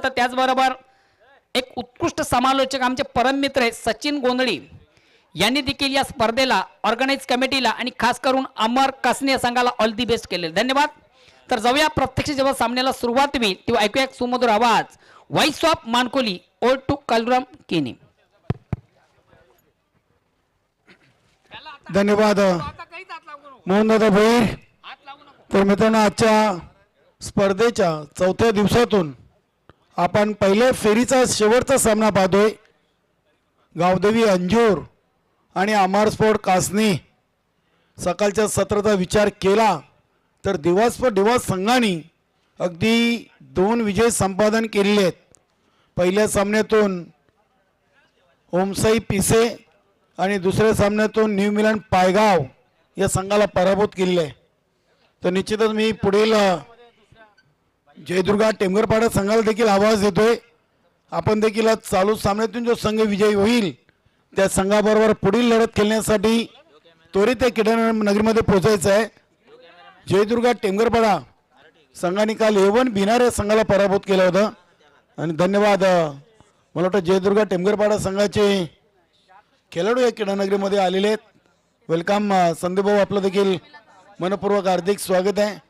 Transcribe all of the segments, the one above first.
होतं। त्याचबरोबर एक उत्कृष्ट समालोचक आमचे परममित्र आहे सचिन गोंधळी यांनी देखील या स्पर्धेला ऑर्गनाइज कमिटीला आणि खास करून अमर कासने या संघाला ऑल दी बेस्ट केले, धन्यवाद। तर जाऊया प्रत्यक्ष जेव्हा सामन्याला सुरुवात होईल तेव्हा ऐकूया एक सुमधुर आवाज voice of Mankoli old to Kaluram Keni. धन्यवाद मोहनदादा भोईर। तर मित्रांनो आजच्या स्पर्धेच्या चौथ्या दिवसातून आपण पहिल्या फेरीचा शेवटचा सामना पाहतोय। गावदेवी अंजूर आणि अमर स्पोर्ट कासनी सकाळच्या सत्राचा विचार केला तर दिवस संघाने अगदी 2 विजय संपादन केलेले आहेत। पहिल्या सामन्यातून ओमसाई पिसे आणि दुसऱ्या सामन्यातून न्यू मिलन पायगाव या संघाला पराभूत केले आहे। तर निश्चितच मी पुढील जयदुर्गा टेमगरपाडा संघाला देखील आवाज देतोय, आपण देखील चालू सामन्यातून जो संघ विजयी होईल त्या संघाबरोबर पुढील लढत खेळण्यासाठी त्वरित त्या क्रीडा नगरीमध्ये पोहोचायचं आहे। जयदुर्गा टेमगरपाडा संघाने काल A1 बिनार या संघाला पराभूत केलं होतं आणि धन्यवाद। मला वाटतं जयदुर्गा टेमगरपाडा संघाचे खेळाडू या क्रीडा नगरीमध्ये आलेले आहेत। वेलकम संदीप भाऊ, आपलं देखील मनपूर्वक हार्दिक स्वागत आहे।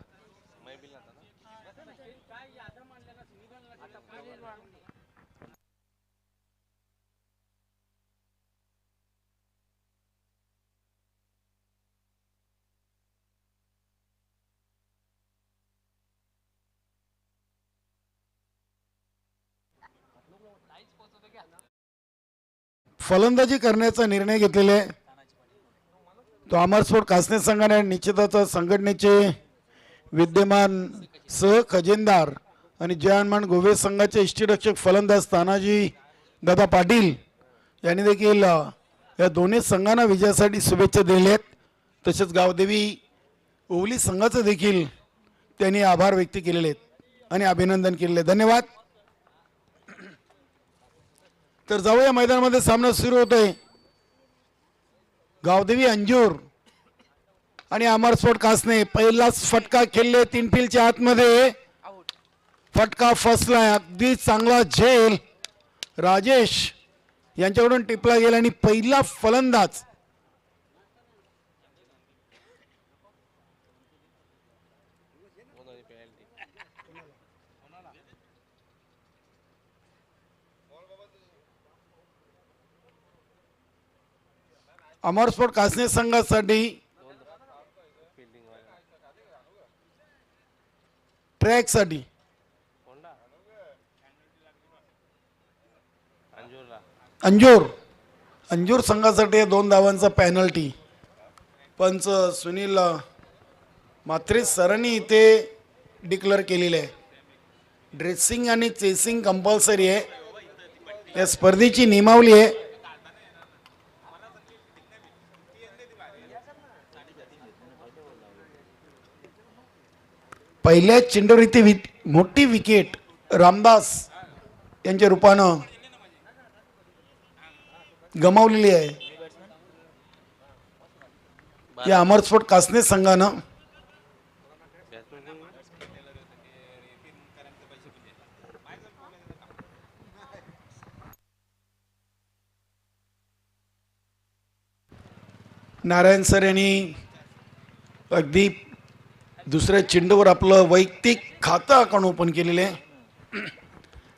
फलंदाजी करण्याचा निर्णय घेतलेला आहे तो अमर स्पोर्ट कासने संघाने। निश्चितच संघटनेचे विद्यमान सह खजिनदार आणि जयमान गोवे संघाचे इष्टरक्षक फलंदाज तानाजी दादा पाटील यांनी देखील या दोन्ही संघांना विजयासाठी शुभेच्छा दिल्या आहेत। तसेच गावदेवी ओवली संघाचे देखील त्यांनी आभार व्यक्त केलेले आहेत आणि अभिनंदन केलेले, धन्यवाद। तर जाऊया मैदानामध्ये सामना सुरू होतोय। गावदेवी अंजूर आणि अमर स्पोर्ट कासने पहिलाच फटका खेळले 3 फील्डच्या आतमध्ये, फटका फसलाय, अगदी चांगला झेल राजेश यांच्याकडून टिपला गेला आणि पहिला फलंदाज अमर स्पोर्ट कासने संघासाठी ट्रॅक साठी अंजूर संघासाठी 2 धावांचा पेनल्टी पंच सुनील म्हात्रे सरांनी इथे डिक्लेअर केलेले आहे। ड्रेसिंग आणि चेसिंग कंपल्सरी आहे, या स्पर्धेची नियमावली आहे। पहिल्या चेंडूवर इथे मोठी विकेट रामदास यांच्या रूपानं गमावलेली आहे या अमर स्पोर्ट कासने संघानं। नारायण सर यांनी अगदी दुसऱ्या चेंडूवर आपलं वैयक्तिक खातं अकाउंट ओपन केलेले आहे।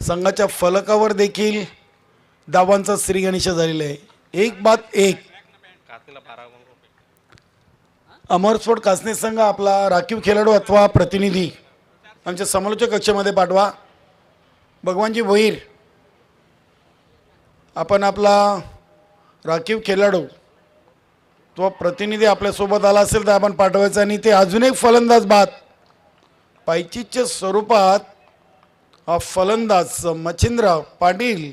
संघाच्या फलकावर देखील धावांचा श्रीगणेशा झालेला आहे, 1-1। अमर स्पोर्ट कासने संघ आपला राखीव खेळाडू अथवा प्रतिनिधी आमच्या समालोचक कक्षामध्ये पाठवा। भगवानजी भोईर, आपण आपला राखीव खेळाडू तो प्रतिनिधी आपल्यासोबत आला असेल तर आपण पाठवायचा आणि ते अजून एक फलंदाज बाद पायचीच्या स्वरूपात हा फलंदाज मच्छिंद्र पाटील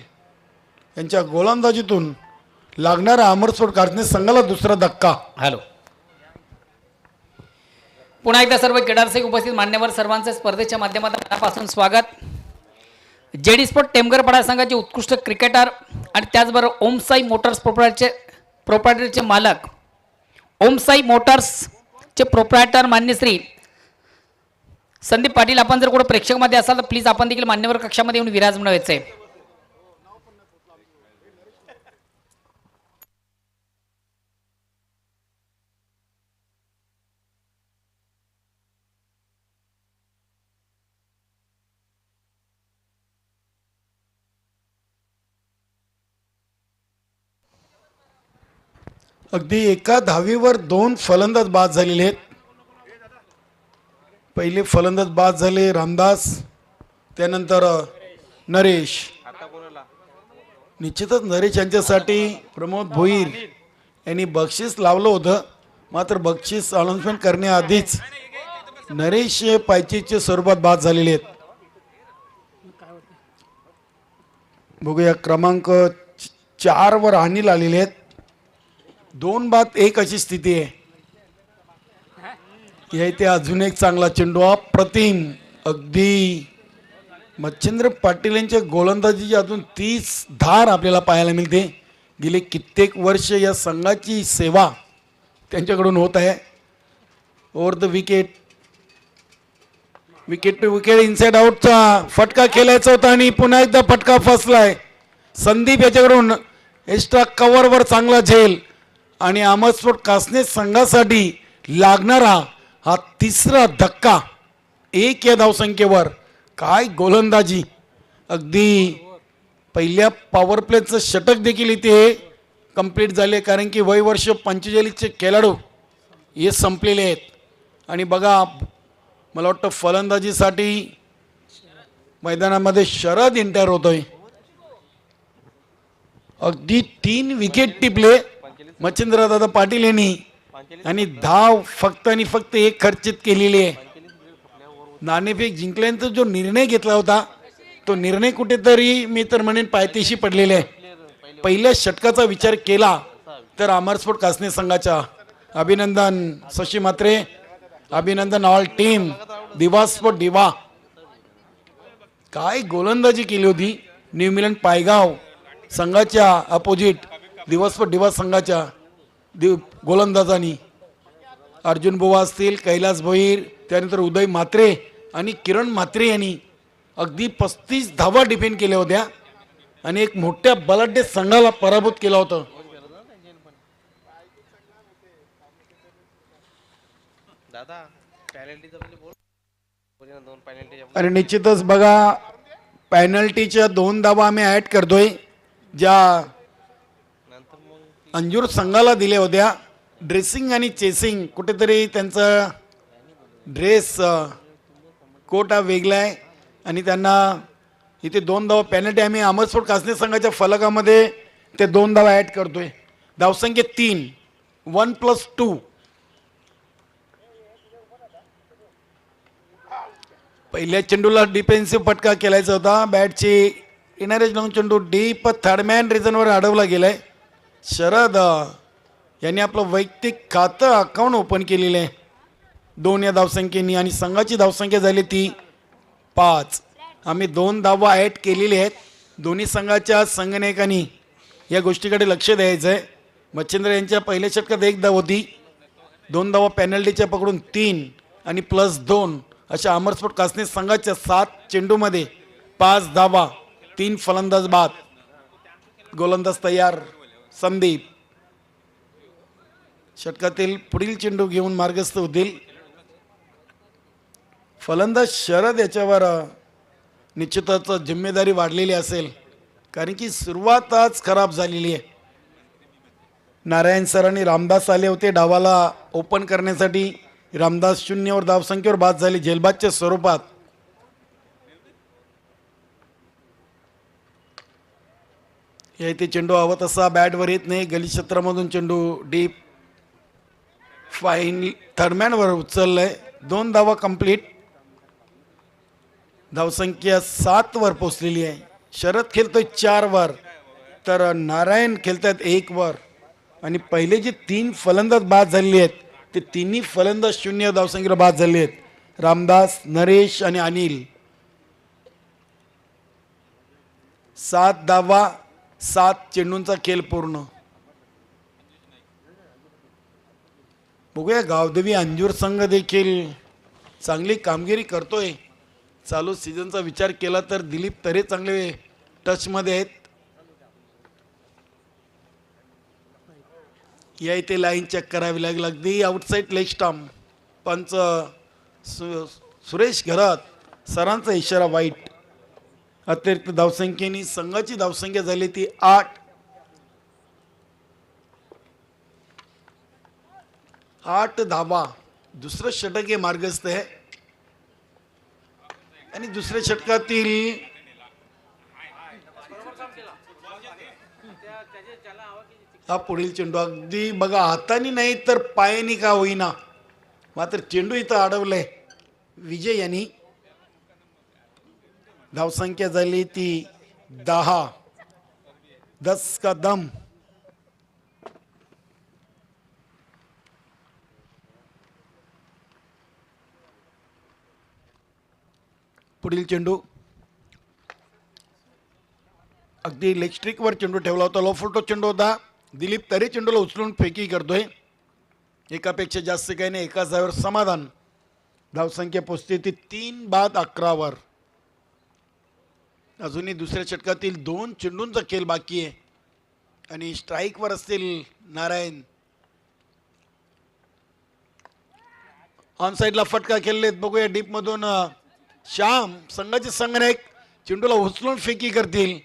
यांच्या गोलंदाजीतून लागणारा अमर स्पोर्ट कासने संघाला दुसरा धक्का। हॅलो, पुन्हा एकदा सर्व क्रीडारसिक उपस्थित मान्यवर सर्वांचे स्पर्धेच्या माध्यमातून मनापासून स्वागत। जेडी स्पोर्ट टेमगरपाडा संघाचे उत्कृष्ट क्रिकेटर आणि त्याचबरोबर ओमसाई मोटर्स प्रोप्रायटरचे मालक, ओमसाई मोटर्सचे प्रोप्रायटर मान्य श्री संदीप पाटील, आपण जर कुठे प्रेक्षकमध्ये असाल तर प्लीज आपण देखील मान्यवर कक्षामध्ये येऊन विराजमान व्हायचंय. अगदी एका धावीवर 2 फलंदाज बाद झालेले आहेत. पहिले फलंदाज बाद झाले रामदास, त्यानंतर नरेश. निश्चितच नरेश यांच्यासाठी प्रमोद भोईर यांनी बक्षीस लावलं होतं, मात्र बक्षीस अनाउन्समेंट करण्याआधीच नरेश पायचीच्या स्वरूपात बाद झालेले आहेत. बघूया क्रमांक 4 वर अनिल आलेले आहेत. 2 बाद 1 अशी स्थिती आहे. या इथे अजून एक चांगला चेंडू, अप्रतिम. अगदी मच्छिंद्र पाटील यांच्या गोलंदाजीची अजून 30 धार आपल्याला पाहायला मिळते. गेले कित्येक वर्ष या संघाची सेवा त्यांच्याकडून होत आहे. Over the wicket, wicket to wicket, inside आउटचा फटका खेळायचा होता आणि पुन्हा एकदा फटका फसलाय. संदीप याच्याकडून एक्स्ट्रा कव्हरवर चांगला झेल आणि अमरस्फोट कासने संघासाठी लागणारा हा तिसरा धक्का. 1 या धावसंख्येवर. काय गोलंदाजी. अगदी पहिल्या पॉवर प्लेचं षटक देखील इथे कंप्लीट झाले, कारण की वय वर्ष 45चे खेळाडू हे संपलेले आहेत. आणि बघा, मला वाटतं फलंदाजीसाठी मैदानामध्ये शरद एंटर होतोय. अगदी 3 विकेट टिपले मच्छिंद्रदादा पाटील यांनी आणि धाव फक्त आणि फक्त 1 खर्चित केलेली आहे. नाणेफेक जिंकल्यानंतर जो निर्णय घेतला होता तो निर्णय कुठेतरी मी तर म्हणेन पायथ्याशी पडलेला आहे. पहिल्या षटकाचा विचार केला तर अमरस्फोट कासने संघाच्या अभिनंदन शशी म्हात्रे, अभिनंदन ऑल टीम, दिवास्फोट दिवा. काय गोलंदाजी केली होती न्यू मिलन पायगाव संघाच्या अपोजिट दिवसभर दिवस संघाच्या गोलंदाजांनी. अर्जुन बुवा असतील, कैलास भोईर, त्यानंतर उदय म्हात्रे आणि किरण म्हात्रे यांनी अगदी 35 धावा डिफेंड केल्या होत्या आणि एक मोठ्या बलाढ्य संघाला पराभूत केला होता. आणि निश्चितच बघा, पॅनल्टीच्या 2 धावा आम्ही ऍड करतोय ज्या अंजूर संघाला दिल्या होत्या. ड्रेसिंग आणि चेसिंग कुठेतरी त्यांचा ड्रेस कोट हा वेगळा आहे आणि त्यांना इथे 2 धावा पेनल्टी आम्ही अमरस्फोट कासने संघाच्या फलकामध्ये ते 2 धावा ॲड करतोय. धावसंख्या 3, 1+2. पहिल्या चेंडूला डिफेन्सिव्ह फटका केलायचा होता. बॅटची इनरेज लावून चेंडू डीप थर्डमॅन रिझनवर अडवला गेलाय. शरद यांनी आपलं वैयक्तिक खातं अकाउंट ओपन केलेलं आहे 2 या धावसंख्येनी आणि संघाची धावसंख्या झाली ती 5. आम्ही 2 धावा ॲड केलेले आहेत. दोन्ही संघाच्या संघनायकांनी या गोष्टीकडे लक्ष द्यायचं आहे. मच्छिंद्र यांच्या पहिल्या षटकात 1 धाव होती, 2 धावा पेनल्टीच्या पकडून 3 आणि +2 अशा अमरस्फोट कासने संघाच्या 7 चेंडूमध्ये 5 धावा, 3 फलंदाज बाद. गोलंदाज तयार संदीप. षटकातील पुढील चेंडू घेऊन मार्गस्थ होतील. फलंदाज शरद याच्यावर निश्चितच जिम्मेदारी वाढलेली असेल, कारण की सुरुवात आज खराब झालेली आहे. नारायण सर आणि रामदास आले होते डावाला ओपन करण्यासाठी. रामदास 0 धावसंख्येवर बाद झाले झेलबादच्या स्वरूपात. या इथे चेंडू हवा तसा बॅटवर येत नाही. गली क्षेत्रामधून चेंडू डीप फाईन थर्डमॅनवर उचललाय. 2 धावा कंप्लीट. धावसंख्या 7 वर पोहोचलेली आहे. शरद खेळतोय 4 वर तर नारायण खेळतात 1 वर. आणि पहिले जे 3 फलंदाज बाद झालेले आहेत ते तिन्ही फलंदाज 0 धावसंख्येवर बाद झाले आहेत. रामदास, नरेश आणि अनिल. 7 धावा, 7 चेंडूंचा खेळ पूर्ण. बघूया गावदेवी अंजूर संघ देखील चांगली कामगिरी करतोय. चालू सीझनचा विचार केला तर दिलीप तरे चांगले टचमध्ये आहेत. या इथे लाईन चेक करावी लागेल. अगदी आउटसाईड लेग स्टंप. पंच सुरेश घरात सरांचा इशारा वाईट. अतिरिक्त धावसंख्येने संघाची धावसंख्या झाली ती 8. 8 धावा. दुसरं षटक हे मार्गस्थ आहे आणि दुसऱ्या षटकातील हा पुढील चेंडू अगदी बघा हाताने नाही तर पायाने का होईना मात्र चेंडू इथं अडवलंय विजय यांनी. धावसंख्या झाली ती 10. 10 का दम. पुढील चेंडू अगदी लेग स्ट्रिक वर चेंडू ठेवला होता. लो फुलटो चेंडू होता. दिलीप तरी चेंडूला उचलून फेकी करतोय. एकापेक्षा जास्त काही नाही. एका जागेवर समाधान. धावसंख्या पोचते ती 3 बाद 11 वर. अजूनही दुसऱ्या षटकातील 2 चेंडूंचा खेळ बाकी आहे आणि स्ट्राईक वर असतील नारायण. ऑन साइडला फटका खेळलेत. बघूया डीप मधून श्याम संघाचे संघनायक चेंडूला उचलून फेकी करतील.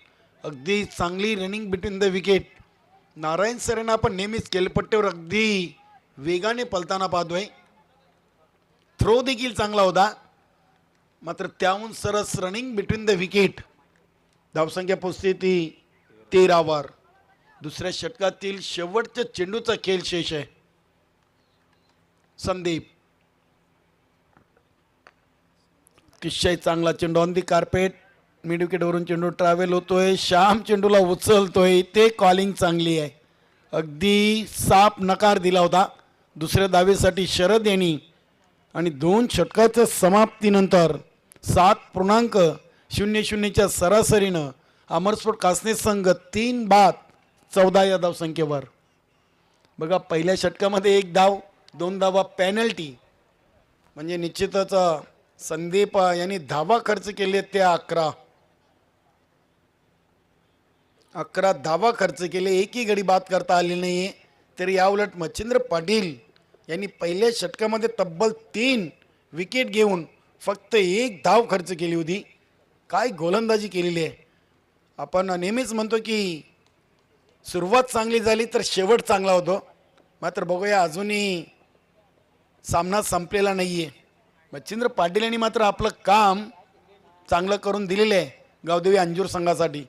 अगदी चांगली running between the wicket. Narayan सरेंना आपण नेहमीच खेळपट्टीवर अगदी वेगाने पलताना पाहतोय. थ्रो देखील चांगला होता मात्र त्याहून सरस रनिंग बिटवीन द विकेट. धावसंख्या पोचते ती 13 वर. दुसऱ्या षटकातील शेवटच्या चेंडूचा खेळ शेष आहे. संदीप अतिशय चांगला चेंडू on the carpet. Mid wicket वरून चेंडू ट्रॅव्हल होतोय. श्याम चेंडूला उचलतोय. ते कॉलिंग चांगली आहे. अगदी साफ नकार दिला होता दुसऱ्या धावेसाठी शरद यांनी आणि 2 षटकाच्या समाप्तीनंतर 7.00च्या सरासरीनं अमरस्फोट कासने संघ 3 बाद 14 या धावसंख्येवर. बघा पहिल्या षटकामध्ये 1 धाव 2 धावा पेनल्टी म्हणजे निश्चितच संदीप यांनी धावा खर्च केले ते 11 धावा खर्च केले. एकही गडी बाद करता आली नाहीये. तरी याउलट मच्छिंद्र पाटील यांनी पहिल्या षटकामध्ये तब्बल 3 विकेट घेऊन फक्त 1 धाव खर्च केली होती. काय गोलंदाजी केलेली आहे. आपण नेहमीच म्हणतो की सुरुवात चांगली झाली तर शेवट चांगला होतो. मात्र बघूया अजूनही सामना संपलेला नाहीये. मच्छिंद्र पाटील यांनी मात्र आपलं काम चांगलं करून दिलेलं आहे गावदेवी अंजूर संघासाठी.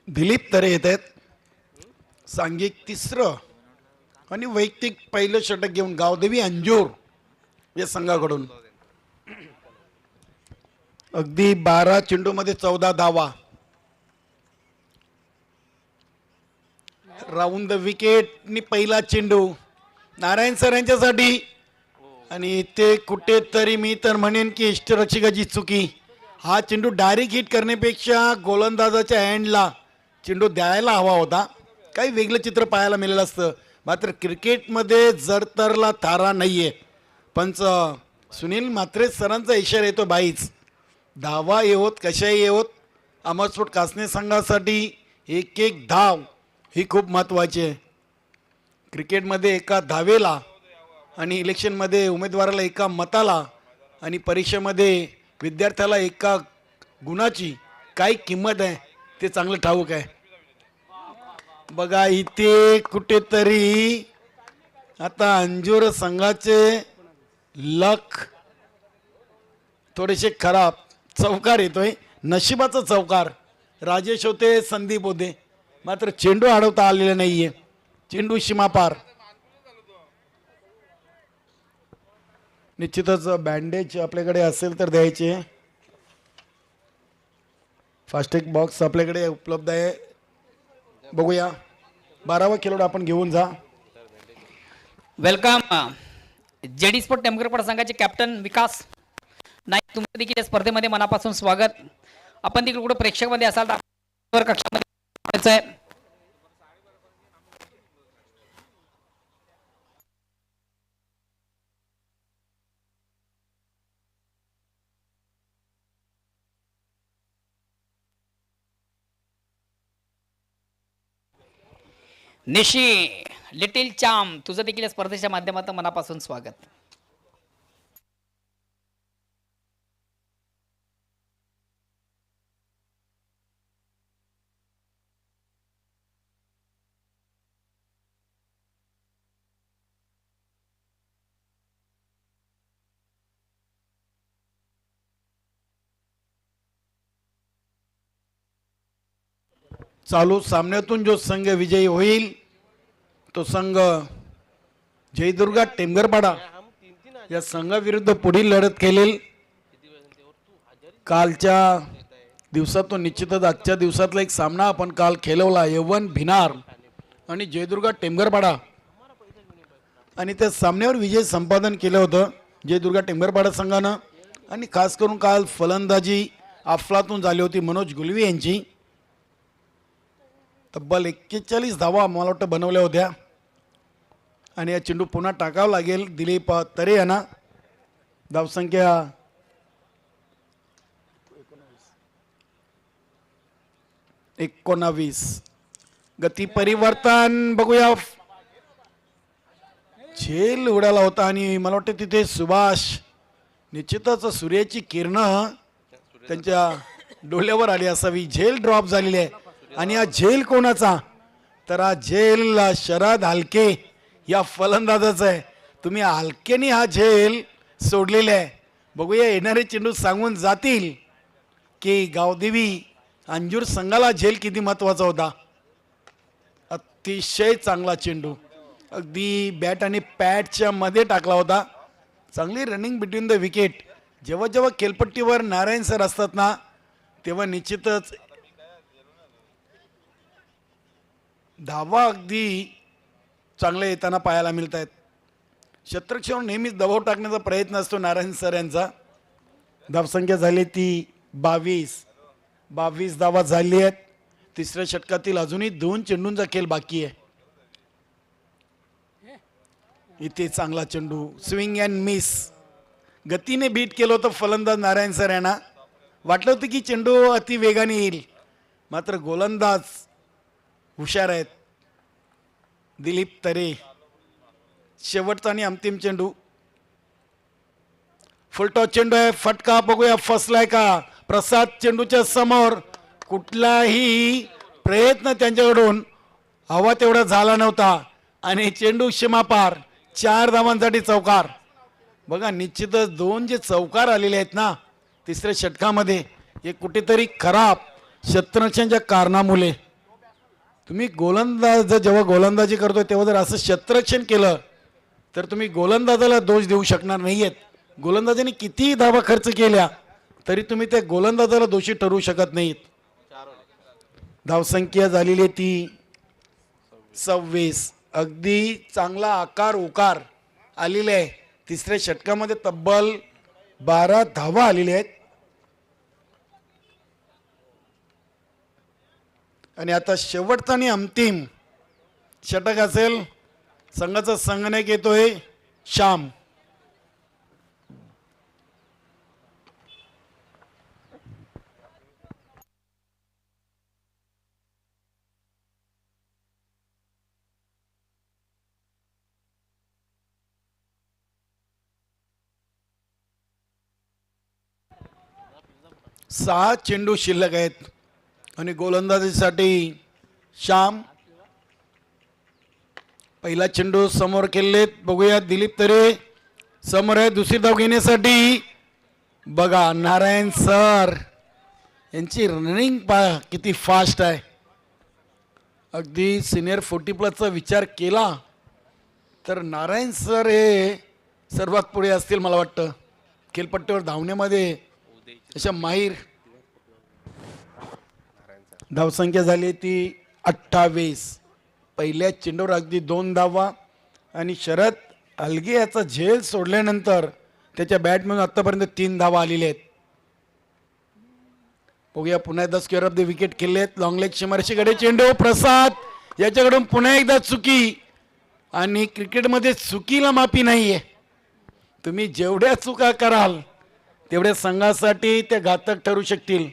दिलीप तरे येत आहेत. सांघिक 3रं आणि वैयक्तिक पहिलं षटक घेऊन गावदेवी अंजूर या संघाकडून. अगदी 12 चेंडूमध्ये 14 धावा. राऊंड द विकेटनी पहिला चेंडू नारायण सर यांच्यासाठी आणि ते कुठेतरी मी तर म्हणेन की इष्टरक्षकाची चुकी. हा चेंडू डायरेक्ट हिट करण्यापेक्षा गोलंदाजाच्या हँडला चेंडू द्यायला हवा होता. काही वेगळं चित्र पाहायला मिळालं असतं. मात्र क्रिकेटमध्ये जरतरला थारा नाहीये. पंच सुनील म्हात्रे सरांचा इशारा येतो बाईच. धावा येवोत कशाही येवोत अमरस्फोट कासने संघासाठी 1-1 धाव ही खूप महत्त्वाची आहे. क्रिकेटमध्ये एका धावेला आणि इलेक्शनमध्ये उमेदवाराला एका मताला आणि परीक्षेमध्ये विद्यार्थ्याला एका गुणाची काय किंमत आहे ते चांगलं ठाऊक आहे. बघा इथे कुठेतरी आता अंजूर संघाचे लक थोडेसे खराब. चौकार येतोय. नशिबाचा चौकार. राजेश होते संदीप होते मात्र चेंडू अडवता आलेला नाहीये. चेंडू सीमापार. निश्चितच बँडेज आपल्याकडे असेल तर द्यायचे. फास्टॅग बॉक्स आपल्याकडे उपलब्ध आहे. बघूया 12वा खेळाडू आपण घेऊन जा. वेलकम जेडी स्पोर्ट टेमगरपड संघाचे कॅप्टन विकास नाईक, तुमचं देखील या स्पर्धेमध्ये मनापासून स्वागत. आपण देखील कुठे प्रेक्षकमध्ये असाल तर कक्षामध्ये आहे. निशी लिटिल चाम, तुझं देखील या स्पर्धेच्या माध्यमातून मनापासून स्वागत. चालू सामन्यातून जो संघ विजयी होईल तो संघ जयदुर्गा टेमगरपाडा या संघाविरुद्ध पुढील लढत खेळेल. कालच्या दिवसातून निश्चितच आजच्या दिवसातला एक सामना आपण काल खेळवला, यवन भिनार आणि जयदुर्गा टेमगरपाडा, आणि त्या सामन्यावर विजय संपादन केलं होतं जयदुर्गा टेमगरपाडा संघानं. आणि खास करून काल फलंदाजी अफलातून झाली होती मनोज गुलवी यांची. तब्बल 41 धावा मला वाटतं बनवल्या होत्या. आणि या चेंडू पुन्हा टाकावा लागेल दिलीप तरे यांना. धावसंख्या 19. गती परिवर्तन बघूया. झेल उडाला होता आणि मला वाटतं तिथे सुभाष, निश्चितच सूर्याची किरणं त्यांच्या डोळ्यावर आली असावी. झेल ड्रॉप झालेली आहे. आणि हा झेल कोणाचा, तर हा झेल शरद हालके या फलंदाजाचा आहे. तुम्ही हालकेने हा झेल सोडलेला आहे. बघूया येणारे चेंडू सांगून जातील की गावदेवी अंजूर संघाला झेल किती महत्वाचा होता. अतिशय चांगला चेंडू अगदी बॅट आणि पॅडच्या मध्ये टाकला होता. चांगली रनिंग बिटवीन द विकेट. जेव्हा जेव्हा खेळपट्टीवर नारायण सर असतात ना तेव्हा निश्चितच धावा अगदी चांगले येताना पाहायला मिळत आहेत. शतरक्षण नेहमीच दबाव टाकण्याचा प्रयत्न असतो नारायण सर यांचा. धावसंख्या झाली ती 22 धावा झाली आहेत. तिसऱ्या षटकातील अजूनही 2 चेंडूंचा खेळ बाकी आहे. इथे चांगला चेंडू स्विंग अँड मिस, गतीने बीट केलं होतं फलंदाज नारायण सर यांना. वाटलं होतं की चेंडू अति वेगाने येईल, मात्र गोलंदाज हुशार आहेत. दिलीप तरे. शेवटचा आणि अंतिम चेंडू. फुलटॉस चेंडू आहे. फटका बघूया फसलाय का. प्रसाद चेंडूच्या समोर. कुठलाही प्रयत्न त्यांच्याकडून हवा तेवढा झाला नव्हता आणि चेंडू सीमापार. 4 धावांसाठी चौकार. बघा निश्चितच 2 जे चौकार आलेले आहेत ना तिसऱ्या षटकामध्ये हे कुठेतरी खराब क्षेत्ररक्षणाच्या कारणामुळे. तुम्ही गोलंदाज जेव्हा गोलंदाजी करतोय तेव्हा जर असं क्षेत्ररक्षण केलं तर तुम्ही गोलंदाजाला दोष देऊ शकणार नाहीयेत. गोलंदाजाने कितीही धावा खर्च केल्या तरी तुम्ही त्या गोलंदाजाला दोषी ठरवू शकत नाहीत. धावसंख्या झालेली ती 26. अगदी चांगला आकार उकार आलेला आहे. तिसऱ्या षटकामध्ये तब्बल 12 धावा आलेल्या आहेत. आणि आता शेवटचा आणि अंतिम षटक असेल. संघाचा संगणक येतोय श्याम. सहा चेंडू शिल्लक आहेत आणि गोलंदाजीसाठी श्याम. पहिला चेंडू समोर खेळलेत. बघूया दिलीप तरे समोर आहे दुसरी धाव घेण्यासाठी. बघा नारायण सर यांची रनिंग पहा किती फास्ट आहे. अगदी सिनियर 40+ विचार केला तर नारायण सर हे सर्वात पुढे असतील मला वाटतं खेळपट्टीवर धावण्यामध्ये. अशा माहीर धावसंख्या झाली ती 28. पहिल्या चेंडूवर अगदी 2 धावा आणि शरद अलगे याचा झेल सोडल्यानंतर त्याच्या बॅटमधून आतापर्यंत 3 धावा आलेल्या आहेत. बघूया पुन्हा एकदा स्क्वेअर ऑफ द विकेट केलेत. लॉंग लेग शिमारशीकडे चेंडू प्रसाद याच्याकडून पुन्हा एकदा चुकी. आणि क्रिकेटमध्ये चुकीला माफी नाहीये. तुम्ही जेवढ्या चुका कराल तेवढ्या संघासाठी त्या घातक ठरू शकतील.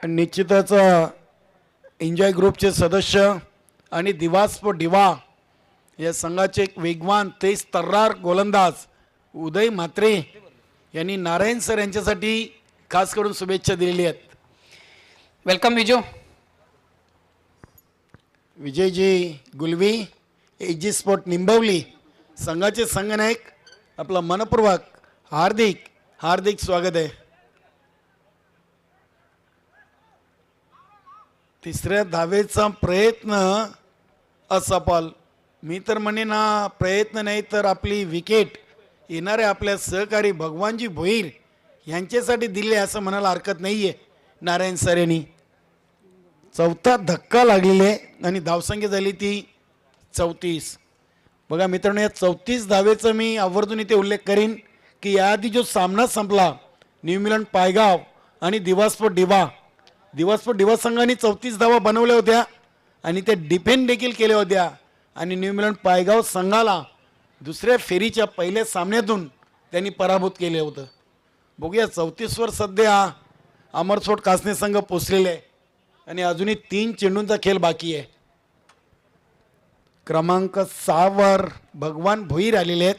निश्चितच एन्जॉय ग्रुपचे सदस्य आणि दिवास्पो डिवा या संघाचे एक वेगवान तेज तर्रार गोलंदाज उदय म्हात्रे यांनी नारायण सर यांच्यासाठी खास करून शुभेच्छा दिलेल्या आहेत. Welcome Viju. Vijayji Gulvi ag sport निंबवली संघाचे संघनायक आपला मनपूर्वक हार्दिक हार्दिक स्वागत आहे. तिसऱ्या धावेचा प्रयत्न असफल. मी तर म्हणेन ना प्रयत्न नाही तर आपली विकेट येणारे आपल्या सहकारी भगवानजी भोईर यांच्यासाठी दिले असं म्हणायला हरकत नाही आहे. नारायण सर यांनी चौथा धक्का लागलेले आणि धावसंख्या झाली ती 34. बघा मित्रांनो, या 34 धावेचा मी आवर्जून इथे उल्लेख करीन की याआधी जो सामना संपला न्यूझीलंड पायगाव आणि दिवास्पो डिवा संघाने 34 धावा बनवल्या होत्या आणि ते डिफेंड देखील केल्या होत्या आणि न्यूझीलंड पायगाव संघाला दुसऱ्या फेरीच्या पहिल्या सामन्यातून त्यांनी पराभूत केले होतं. बघूया 34 वर सध्या अमरसोड कासने संघ पोचलेले आहे आणि अजूनही 3 चेंडूंचा खेळ बाकी आहे. क्रमांक 6 वर भगवान भोईर आलेले आहेत.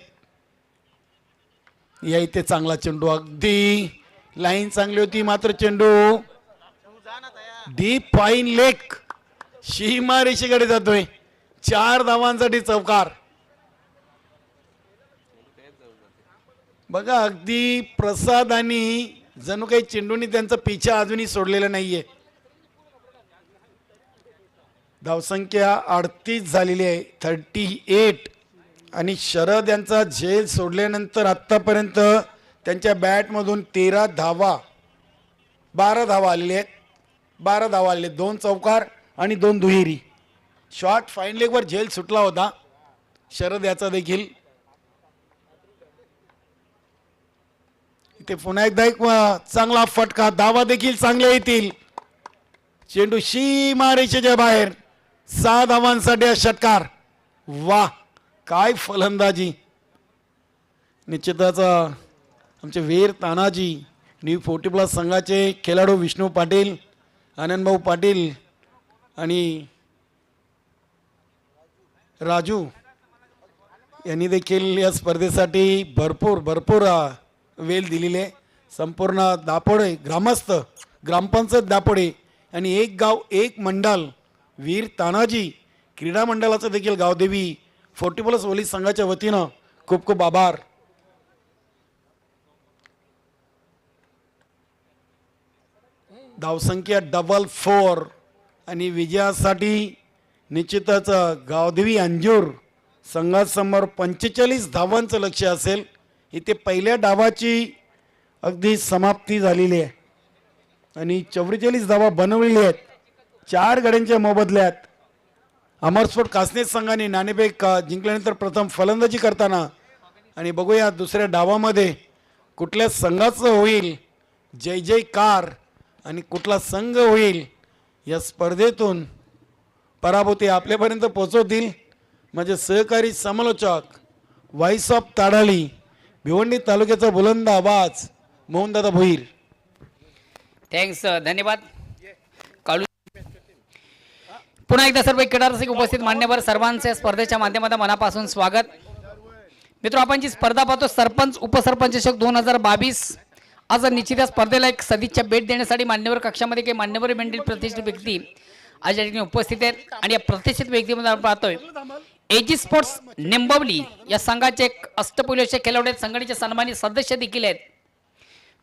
या इथे चांगला चेंडू, अगदी लाईन चांगली होती मात्र चेंडू डीप फाईन लेग सीमा रेषेकडे जातोय. 4 धावांसाठी चौकार. बघा अगदी प्रसाद आणि जणू काही चेंडूनी त्यांचा पिछा अजूनही सोडलेला नाहीये. धावसंख्या 38 झालेली आहे 38 आणि शरद यांचा झेल सोडल्यानंतर आतापर्यंत त्यांच्या बॅटमधून 13 धावा 12 धावा आलेले आहेत. 12 धावा आलेले, 2 चौकार आणि 2 दुहेरी. शॉर्ट फाईन लेगवर झेल सुटला होता शरद याचा देखील. इथे पुन्हा एकदा एक चांगला फटका, धावा देखील चांगल्या येतील. चेंडू सीमा रेषेच्या बाहेर. 6 धावांसाठी हा षटकार. वा काय फलंदाजी. निश्चितच आमचे वीर तानाजी न्यू 40+ संघाचे खेळाडू विष्णू पाटील, आनंदभाऊ पाटील आणि राजू यांनी देखील या स्पर्धेसाठी भरपूर वेळ दिलेले. संपूर्ण दापोडे ग्रामस्थ ग्रामपंचायत दापोडे आणि एक गाव एक मंडल वीर तानाजी क्रीडा मंडळाचं देखील गावदेवी 40+ ओली संघाच्या वतीनं खूप खूप आभार. धावसंख्या 4 आणि विजयासाठी निश्चितच गावदेवी अंजूर संघासमोर 45 धावांचं लक्ष असेल. इथे पहिल्या डावाची अगदी समाप्ती झालेली आहे आणि 44 धावा बनवलेल्या आहेत. 4 गड्यांच्या मोबदल्यात अमरस्फोट कासने संघाने नाणेफेक जिंकल्यानंतर प्रथम फलंदाजी करताना. आणि बघूया दुसऱ्या डावामध्ये कुठल्या संघाचं होईल जय जयकार आणि कुठला संघ होईल या स्पर्धेतून पराभूती आपल्यापर्यंत पोहोचवतील. म्हणजे सहकारी समालोचक व्हॉइस ऑफ ताडाली भिवंडी तालुक्याचा बुलंद आवाज मोहनदादा भोईर. थँक्स, धन्यवाद. काळू पुन्हा एकदा सर्व क्रीडा रसिक उपस्थित मान्यवर सर्वांचे स्पर्धेच्या माध्यमातून मनापासून स्वागत. मित्र, आपण जी स्पर्धा पाहतो सरपंच उपसरपंच चषक 2022. आज निश्चित या स्पर्धेला एक सदिच्छा भेट देण्यासाठी मान्यवर कक्षामध्ये काही मान्यवर मंडळी प्रतिष्ठित व्यक्ती आज या ठिकाणी उपस्थित आहेत. आणि या प्रतिष्ठित व्यक्तीमध्ये आपण पाहतोय एजी स्पोर्ट्स निंबवली या संघाचे एक अष्टपैलूचे खेळाडू आहेत. संघटनेचे सन्मानित सदस्य देखील आहेत.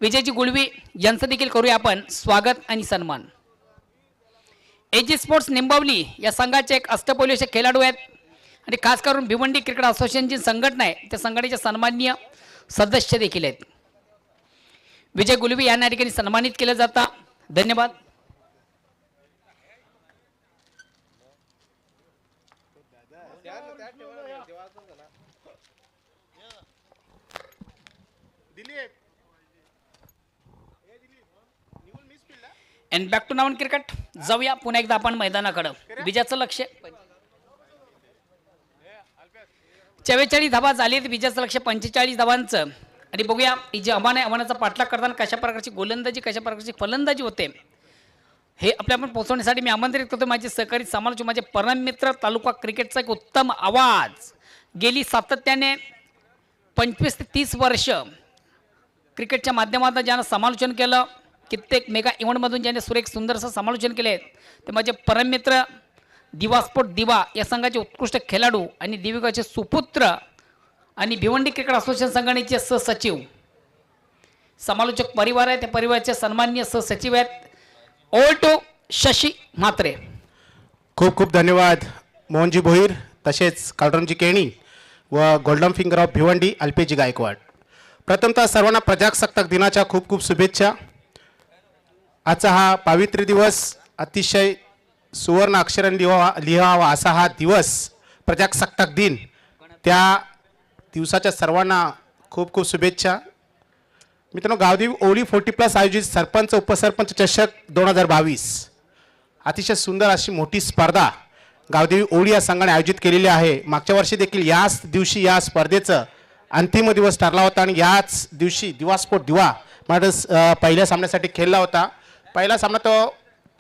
विजयजी गुळवी यांचं देखील करूया आपण स्वागत आणि सन्मान. एजी स्पोर्ट्स निंबवली या संघाचे एक अष्टपैलूचे खेळाडू आहेत आणि खास करून भिवंडी क्रिकेट असोसिएशनची संघटना आहे त्या संघटनेचे सन्माननीय सदस्य देखील आहेत. विजय गुलवी यांना या ठिकाणी सन्मानित केलं जातं. धन्यवाद. अँड बॅक टू नावन क्रिकेट. जाऊया पुन्हा एकदा आपण मैदानाकडं. विजयाचं लक्ष 44 धावा झाली. विजयाचं लक्ष 45 धावांचं. आणि बघूया ही जी आव्हान आहे, आव्हानाचा पाठलाग करताना कशा प्रकारची गोलंदाजी कशा प्रकारची फलंदाजी होते हे आपल्यापर्यंत पोहोचवण्यासाठी मी आमंत्रित करतो माझे सहकारी समालोचक, माझे परम मित्र, तालुका क्रिकेटचा एक उत्तम आवाज. गेली सातत्याने 25 ते 30 वर्ष क्रिकेटच्या माध्यमातून ज्यानं समालोचन केलं, कित्येक मेगा इव्हेंटमधून ज्याने सुरेख सुंदरसं समालोचन केले ते माझे परम मित्र दिवा स्पोर्ट दिवा या संघाचे उत्कृष्ट खेळाडू आणि दिविकाचे सुपुत्र आणि भिवंडी क्रिकेट असोसिएशन संघटनेचे सहसचिव समालोचक परिवार आहे. त्या परिवाराचे सन्माननीय सहसचिव आहेत ओल टू शशी म्हात्रे. खूप खूप धन्यवाद मोहनजी भोईर, तसेच कालरंजी केणी व गोल्डन फिंगर ऑफ भिवंडी अल्पेजी गायकवाड. प्रथमतः सर्वांना प्रजासत्ताक दिनाच्या खूप खूप शुभेच्छा. आजचा हा पावित्र्य दिवस अतिशय सुवर्ण अक्षरांनी लिहावा असा हा दिवस प्रजासत्ताक दिन. त्या दिवसाच्या सर्वांना खूप खूप शुभेच्छा. मित्रांनो, गावदेवी ओली 40+ आयोजित सरपंच उपसरपंच चषक 2022 अतिशय सुंदर अशी मोठी स्पर्धा गावदेवी ओली या संघाने आयोजित केलेली आहे. मागच्या वर्षी देखील याच दिवशी या स्पर्धेचं अंतिम दिवस ठरला होता आणि याच दिवशी दिवा स्पोर्ट दिवा पहिल्या सामन्यासाठी खेळला होता. पहिला सामना तो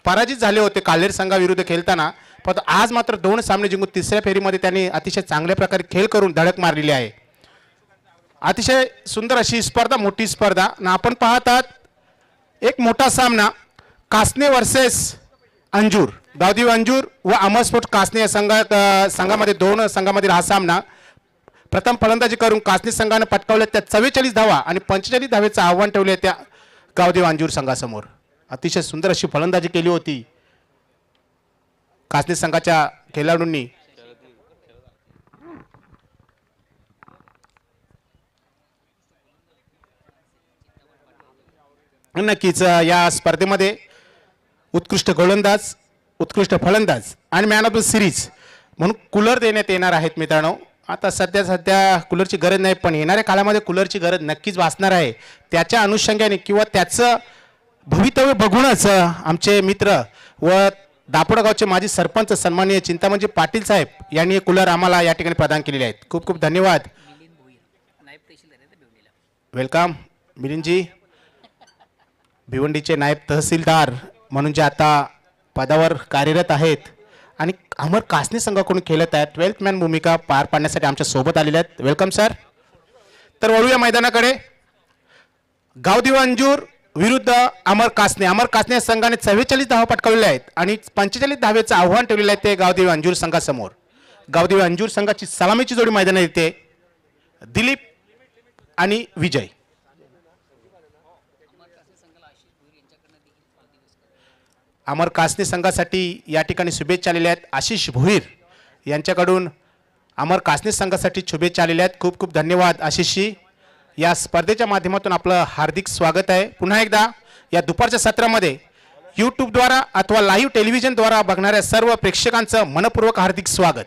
पराजित झाले होते कालेर संघाविरुद्ध खेळताना, पण आज मात्र 2 सामने जिंकून तिसऱ्या फेरीमध्ये त्यांनी अतिशय चांगल्या प्रकारे खेळ करून धडक मारलेली आहे. अतिशय सुंदर अशी स्पर्धा, मोठी स्पर्धा. आणि आपण पाहतात एक मोठा सामना कासने वर्सेस अंजूर. गावदेवी अंजूर व अमर स्पोर्ट कासने या संघामध्ये 2 संघामधील हा सामना. प्रथम फलंदाजी करून कासने संघाने पटकावले त्या 44 धावा आणि 45 धावेचं आव्हान ठेवले त्या गावदेवी अंजूर संघासमोर. अतिशय सुंदर अशी फलंदाजी केली होती कासने संघाच्या खेळाडूंनी. नक्कीच या स्पर्धेमध्ये उत्कृष्ट गोलंदाज, उत्कृष्ट फलंदाज आणि मॅन ऑफ द सिरीज म्हणून कूलर देण्यात येणार आहेत. मित्रांनो, आता सध्या कूलरची गरज नाही, पण येणाऱ्या काळामध्ये कूलरची गरज नक्कीच भासणार आहे. त्याच्या अनुषंगाने किंवा त्याचं भवितव्य बघूनच आमचे मित्र व दापोडा गावचे माजी सरपंच सन्माननीय चिंतामणजी पाटील साहेब यांनी हे कूलर आम्हाला या ठिकाणी प्रदान केलेले आहेत. खूप खूप धन्यवाद. वेलकम मिलिंदजी, भिवंडीचे नायब तहसीलदार म्हणून जे आता पदावर कार्यरत आहेत आणि अमर कासने संघाकडून खेळत आहेत. 12th मॅन भूमिका पार पाडण्यासाठी आमच्या सोबत आलेले आहेत. Welcome sir. तर वळूया मैदानाकडे. गावदेवी अंजूर विरुद्ध अमर कासने. अमर कासने संघाने 44 धावा पटकावलेल्या आहेत आणि 45 धावेचं आव्हान ठेवलेलं आहे ते गावदेवी अंजूर संघासमोर. गावदेवी अंजूर संघाची सलामीची जोडी मैदानात येते दिलीप आणि विजय. अमर कासने संघासाठी या ठिकाणी शुभेच्छा आलेल्या आहेत. आशिष भोईर यांच्याकडून अमर कासने संघासाठी शुभेच्छा आलेल्या आहेत. खूप खूप धन्यवाद आशिषजी. या स्पर्धेच्या माध्यमातून आपलं हार्दिक स्वागत आहे. पुन्हा एकदा या दुपारच्या सत्रामध्ये यूट्यूबद्वारा अथवा लाईव्ह टेलिव्हिजनद्वारा बघणाऱ्या सर्व प्रेक्षकांचं मनपूर्वक हार्दिक स्वागत.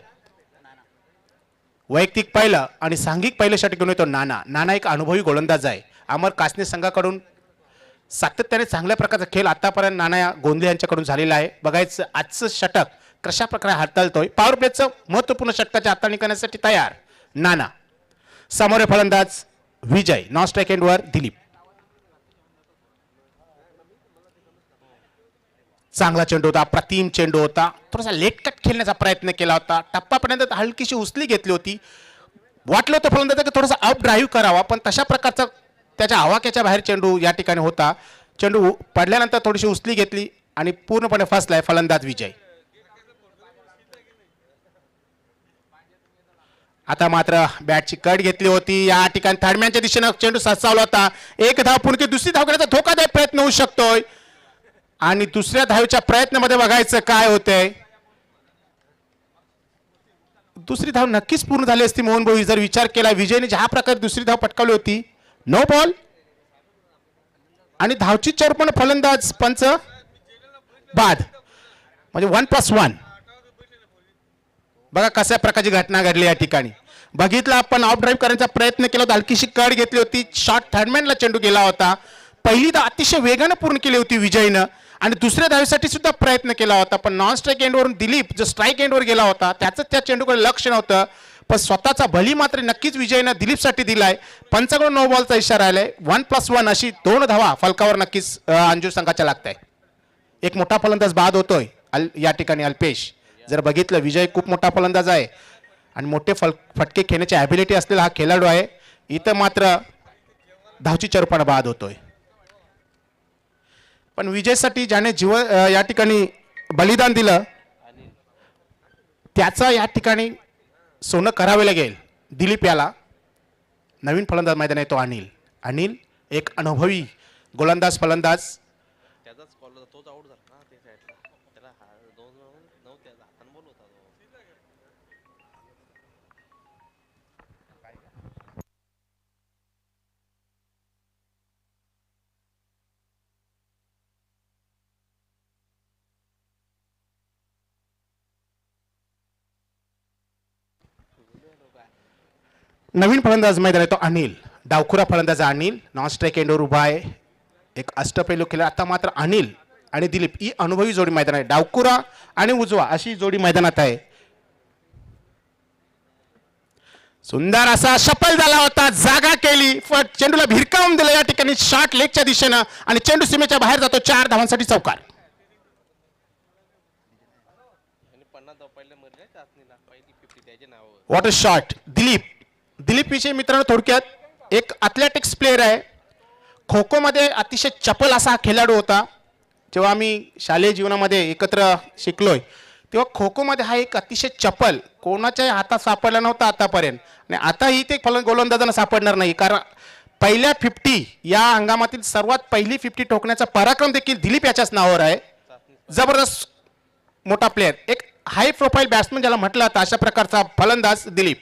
वैयक्तिक पहिलं आणि सांघिक पहिल्यासाठी घेऊन येतो नाना. नाना एक अनुभवी गोलंदाज आहे. अमर कासने संघाकडून सातत्याने चांगल्या प्रकारचा खेळ आतापर्यंत नाना गोंधळे यांच्याकडून झालेला आहे. बघायचं आजचं षटक कशा प्रकारे हाताळतोय. पॉवर प्लेचं महत्त्वपूर्ण षटकाच्या हाताळणी करण्यासाठी तयार नाना. समोर फलंदाज विजय. नॉन स्ट्राईक एंडवर दिलीप. चांगला चेंडू होता, प्रतिम चेंडू होता. थोडासा लेट कट खेळण्याचा प्रयत्न केला होता. टप्पापर्यंत हलकीशी उचली घेतली होती. वाटलं होतं फलंदाजाला थोडासा अप ड्राईव्ह करावा, पण तशा प्रकारचा त्याच्या आवाक्याच्या बाहेर चेंडू या ठिकाणी होता. चेंडू पडल्यानंतर थोडीशी उचली घेतली आणि पूर्णपणे फसलाय फलंदाज विजय. आता मात्र बॅटची कट घेतली होती. या ठिकाणी थर्डमॅनच्या दिशेनं चेंडू ससावला होता. एक धाव पुढे दुसरी धाव करण्याचा धोकादायक प्रयत्न होऊ शकतोय आणि दुसऱ्या धावेच्या प्रयत्नामध्ये बघायचं काय होतंय. दुसरी धाव नक्कीच पूर्ण झाली असती मोहन भाऊ जर विचार केला विजयने ज्या प्रकारे दुसरी धाव पटकावली होती. No ball. आणि धावची चौरपण फलंदाज पंच बाद, म्हणजे 1+1. बघा कशा प्रकारची घटना घडली या ठिकाणी. बघितलं आपण आउट ड्राईव्ह करण्याचा प्रयत्न केला होता, हलकीशी कड घेतली होती, शॉट थर्डमॅनला चेंडू गेला होता. पहिली धाव अतिशय वेगानं पूर्ण केली होती विजयनं आणि दुसऱ्या धावेसाठी सुद्धा प्रयत्न केला होता, पण नॉन स्ट्राईक एंडवरून दिलीप जो स्ट्राईक एंडवर गेला होता त्याचं त्या चेंडूकडे लक्ष नव्हतं, पण स्वतःचा भली मात्र नक्कीच विजयनं दिलीपसाठी दिलाय. पंचाकडून नो बॉलचा इशारा आलाय. 1+1 अशी 2 धावा फलकावर नक्कीच अंजूर संघाच्या लागताय. एक मोठा फलंदाज बाद होतोय या ठिकाणी अल्पेश. जर बघितलं विजय खूप मोठा फलंदाज आहे आणि मोठे फटके खेळण्याची ॲबिलिटी असलेला हा खेळाडू आहे. इथं मात्र धावची चरपण बाद होतोय. पण विजयसाठी ज्याने या ठिकाणी बलिदान दिलं त्याचा या ठिकाणी सोनं करावे लागेल. दिलीप याला नवीन फलंदाज मैदान येतो अनिल. अनिल एक अनुभवी गोलंदाज फलंदाज. नवीन फलंदाज मैदान येतो अनिल. डावखुरा फलंदाज अनिल नॉन स्ट्राईक एंडवर उभा आहे. एक अष्टपैलू खेळाडू. आता मात्र अनिल आणि दिलीप ही अनुभवी जोडी मैदान आहे. डावखुरा आणि उजवा अशी जोडी मैदानात आहे. सुंदर असा शपल झाला होता, जागा केली, चेंडूला भिरकावून दिलं या ठिकाणी शॉट लेगच्या दिशेनं आणि चेंडू सीमेच्या बाहेर जातो. 4 धावांसाठी चौकार. Water shot Dilip. दिलीप विषयी मित्रांनो थोडक्यात एक अथलेटिक्स प्लेअर आहे. खो खो मध्ये अतिशय चपल असा खेळाडू होता. जेव्हा आम्ही शालेय जीवनामध्ये एकत्र शिकलोय तेव्हा खो खो मध्ये हा एक अतिशय चपल कोणाच्या हातात सापडला नव्हता आतापर्यंत आणि आताही ते गोलंदाजांना सापडणार नाही, कारण पहिल्या 50 या हंगामातील सर्वात पहिली 50 ठोकण्याचा पराक्रम देखील दिलीप याच्याच नावावर आहे. जबरदस्त मोठा प्लेअर, एक हाय प्रोफाईल बॅट्समन ज्याला म्हटलं जातं अशा प्रकारचा फलंदाज दिलीप.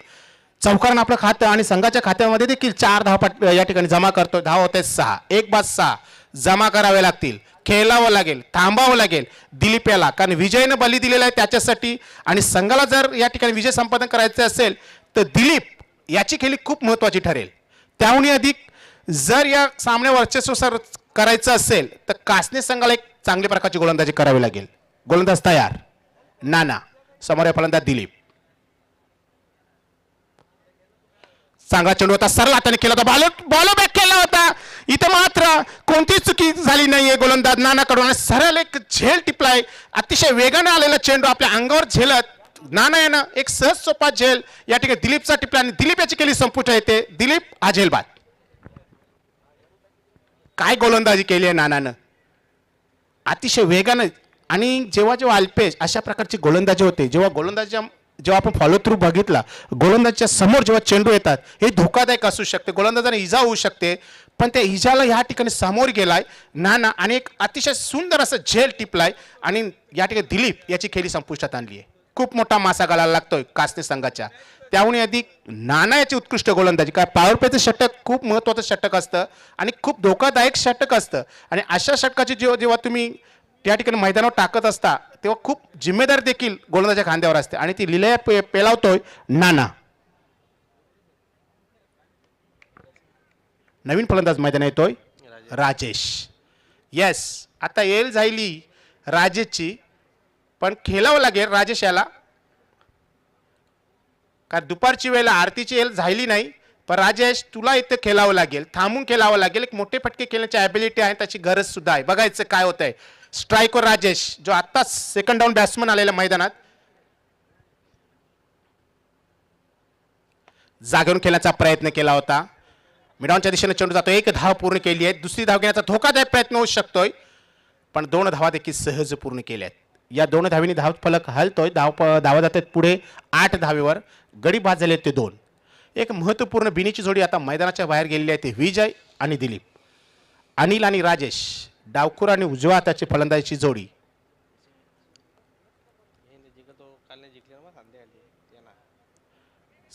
चौकारानं आपलं खातं आणि संघाच्या खात्यामध्ये देखील 4 धावा या ठिकाणी जमा करतो. धाव होते 6. 1+6 जमा करावे लागतील, खेळावं लागेल, थांबावं लागेल दिलीप याला, कारण विजयनं बली दिलेला आहे त्याच्यासाठी आणि संघाला जर या ठिकाणी विजय संपादन करायचे असेल तर दिलीप याची खेळी खूप महत्त्वाची ठरेल. त्याहूनही अधिक जर या सामन्यावर वर्चस्व सर करायचं असेल तर कासने संघाला एक चांगल्या प्रकारची गोलंदाजी करावी लागेल. गोलंदाज तयार. नाना समोर फलंदाज दिलीप. चांगला चेंडू होता, सरळ हाताने केला होता, बॉल बॅक केला होता. इथं मात्र कोणतीच चुकी झाली नाहीये गोलंदाज नानाकडून. सरळ एक झेल टिपलाय, अतिशय वेगाने आलेला चेंडू आपल्या अंगावर झेलत नाना यानं एक सहज सोपा झेल या ठिकाणी दिलीपचा टिपला आणि दिलीप याची केली संपुष्टात येते. दिलीप हा झेल बाद. काय गोलंदाजी केली आहे नानानं अतिशय वेगानं. आणि जेव्हा अल्पेश अशा प्रकारची गोलंदाजी होते, जेव्हा आपण फॉलो थ्रू बघितला गोलंदाजच्या समोर जेव्हा चेंडू येतात हे धोकादायक असू शकते, गोलंदाजाने इजा होऊ शकते, पण त्या इजाला या ठिकाणी समोर गेलाय नाना आणि एक अतिशय सुंदर असं झेल टिपलाय आणि या ठिकाणी दिलीप याची खेळी संपुष्टात आणली आहे. खूप मोठा मासा घालायला लागतोय कासने संघाच्या. त्याहून अधिक नाना याची उत्कृष्ट गोलंदाजी, काय पॉवर प्लेचं षटक खूप महत्त्वाचं षटक असतं आणि खूप धोकादायक षटक असतं आणि अशा षटकाची जेव्हा तुम्ही त्या ठिकाणी मैदानावर टाकत असता तेव्हा खूप जिम्मेदारी देखील गोलंदाजाच्या खांद्यावर असते आणि ती लिलया पेलावतोय नाना. नवीन फलंदाज मैदान येतोय राजेश. येस आता येल झाली राजेशची, पण खेळावं लागेल राजेश याला, कारण दुपारची वेळेला आरतीची येल झाली नाही, पण राजेश तुला इथे खेळावं लागेल, थांबून खेळावं लागेल. एक मोठे फटके खेळण्याची ॲबिलिटी आहे, त्याची गरज सुद्धा आहे. बघायचं काय होतंय. स्ट्राईकवर राजेश जो आत्ताच सेकंड डाऊन बॅट्समन आलेला मैदानात जागेवरून खेळण्याचा प्रयत्न केला होता. मिडॉनच्या दिशेने चेंडू जातो. 1 धाव पूर्ण केली आहे. दुसरी धाव घेण्याचा धोकादायक प्रयत्न होऊ शकतोय, पण 2 धावा देखील सहज पूर्ण केल्या आहेत. या 2 धावींनी धाव फलक हलतोय. धावा जात आहेत पुढे 8 धावेवर. गडी बाद झाले ते 2. एक महत्त्वपूर्ण बिनीची जोडी आता मैदानाच्या बाहेर गेलेली आहे, ते विजय आणि दिलीप. अनिल आणि राजेश डावखुर आणि उजव्या हाताची फलंदाजीची जोडी.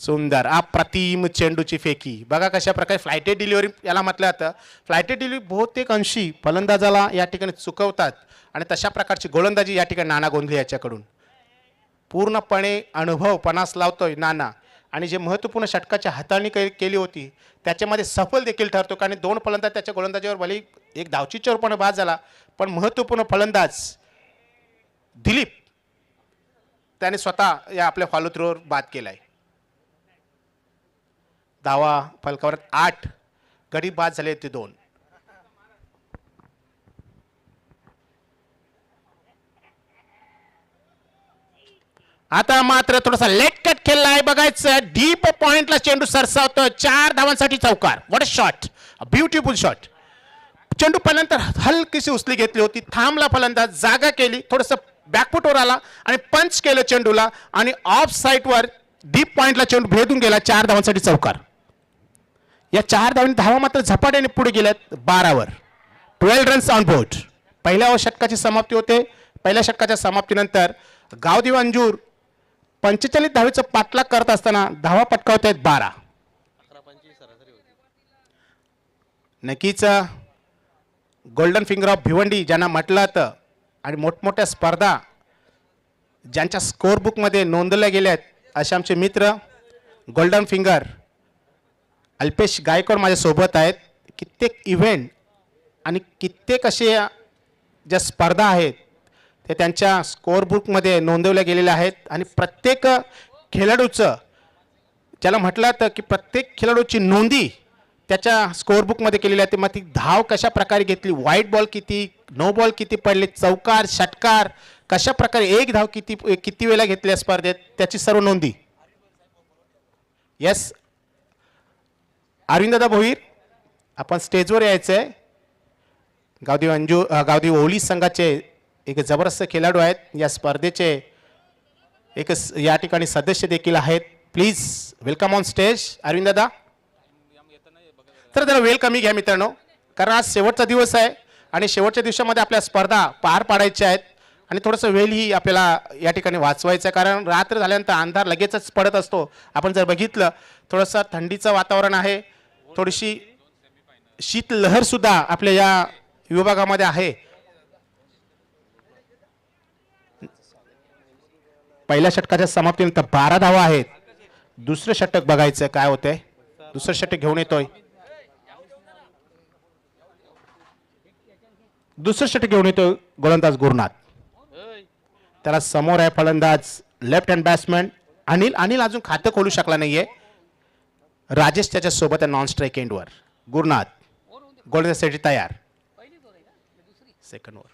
सुंदर अप्रतिम चेंडूची फेकी बघा कशा प्रकारे फ्लायटेड डिलिव्हरी याला म्हटलं जातं. फ्लायटेड डिलिव्हरी बहुतेक अंशी फलंदाजाला या ठिकाणी चुकवतात आणि तशा प्रकारची गोलंदाजी या ठिकाणी नाना गोंधळे याच्याकडून पूर्णपणे अनुभव पणास लावतोय नाना. आणि जे महत्त्वपूर्ण षटकाची हाताळणी केली होती त्याच्यामध्ये सफल देखील ठरतो, कारण 2 फलंदाज त्याच्या गोलंदाजीवर भले एक धावचीच्या रूपाने बाद झाला, पण महत्त्वपूर्ण फलंदाज दिलीप त्याने स्वतः या आपल्या फॉलोथ्रोवर बाद केलाय. धावा फलकावर 8, गडी बाद झाले ते 2. आता मात्र थोडासा लेट कट खेळला आहे बघायचं. डीप पॉइंटला चेंडू सरसावतो. 4 धावांसाठी चौकार. What a shot, beautiful shot. चेंडू पहिल्यांतर हलकीशी उचली घेतली होती, थांबला फलंदाज, जागा केली, थोडंसं बॅकफुटवर आला आणि पंच केलं चेंडूला आणि ऑफ साईडवर डीप पॉइंटला चेंडू भेदून गेला. 4 धावांसाठी चौकार. या 4 धावा मात्र झपाट्याने पुढे गेल्यात 12वर. 12 रन्स ऑन बोर्ड. पहिल्या षटकाची समाप्ती होते. पहिल्या षटकाच्या समाप्तीनंतर गावदेव अंजूर 45 धावेचं पाठलाग करत असताना धावा पटकावत आहेत 12. नक्कीच गोल्डन फिंगर ऑफ भिवंडी ज्यांना म्हटलं जातं आणि मोठमोठ्या स्पर्धा ज्यांच्या स्कोअर बुकमध्ये नोंदवल्या गेल्या आहेत असे आमचे मित्र गोल्डन फिंगर अल्पेश गायकवाड माझ्यासोबत आहेत. कित्येक इव्हेंट आणि कित्येक असे ज्या स्पर्धा आहेत ते त्यांच्या स्कोअर बुकमध्ये नोंदवल्या गेलेल्या आहेत आणि प्रत्येक खेळाडूचं ज्याला म्हटलं जातं की प्रत्येक खेळाडूची नोंदी त्याच्या स्कोअर बुकमध्ये केलेली आहे. मग ती धाव कशा प्रकारे घेतली, व्हाईट बॉल किती, नो बॉल किती पडले, चौकार, षटकार, कशा प्रकारे एक धाव किती वेळा घेतल्या स्पर्धेत त्याची सर्व नोंदी. येस अरविंददा भोईर, आपण स्टेजवर यायचं आहे. गावदेव ओली संघाचे एक जबरदस्त खेळाडू आहेत. या स्पर्धेचे एक या ठिकाणी सदस्य देखील आहेत. प्लीज वेलकम ऑन स्टेज अरविंददा. तर जरा वेळ कमी घ्या मित्रांनो, कारण आज शेवटचा दिवस आहे आणि शेवटच्या दिवसामध्ये आपल्या स्पर्धा पार पाडायच्या आहेत आणि थोडंसं वेळही आपल्याला या ठिकाणी वाचवायचं आहे, कारण रात्र झाल्यानंतर अंधार लगेचच पडत असतो. आपण जर बघितलं थोडंसं थंडीचं वातावरण आहे, थोडीशी शीतलहर सुद्धा आपल्या या विभागामध्ये आहे. पहिल्या षटकाच्या समाप्तीनंतर 12 धावा आहेत. दुसरं षटक बघायचं काय होतंय. दुसरं षटक घेऊन येतोय. दुसरं षटक घेऊन येतोय गोलंदाज गुरुनाथ. त्याला समोर आहे फलंदाज left hand batsman Anil. Anil अजून खातं खोलू शकला नाहीये. राजेश त्याच्या सोबत आहे नॉन स्ट्राईक एंडवर. गुरुनाथ गोलंदाजीसाठी तयार. Second over.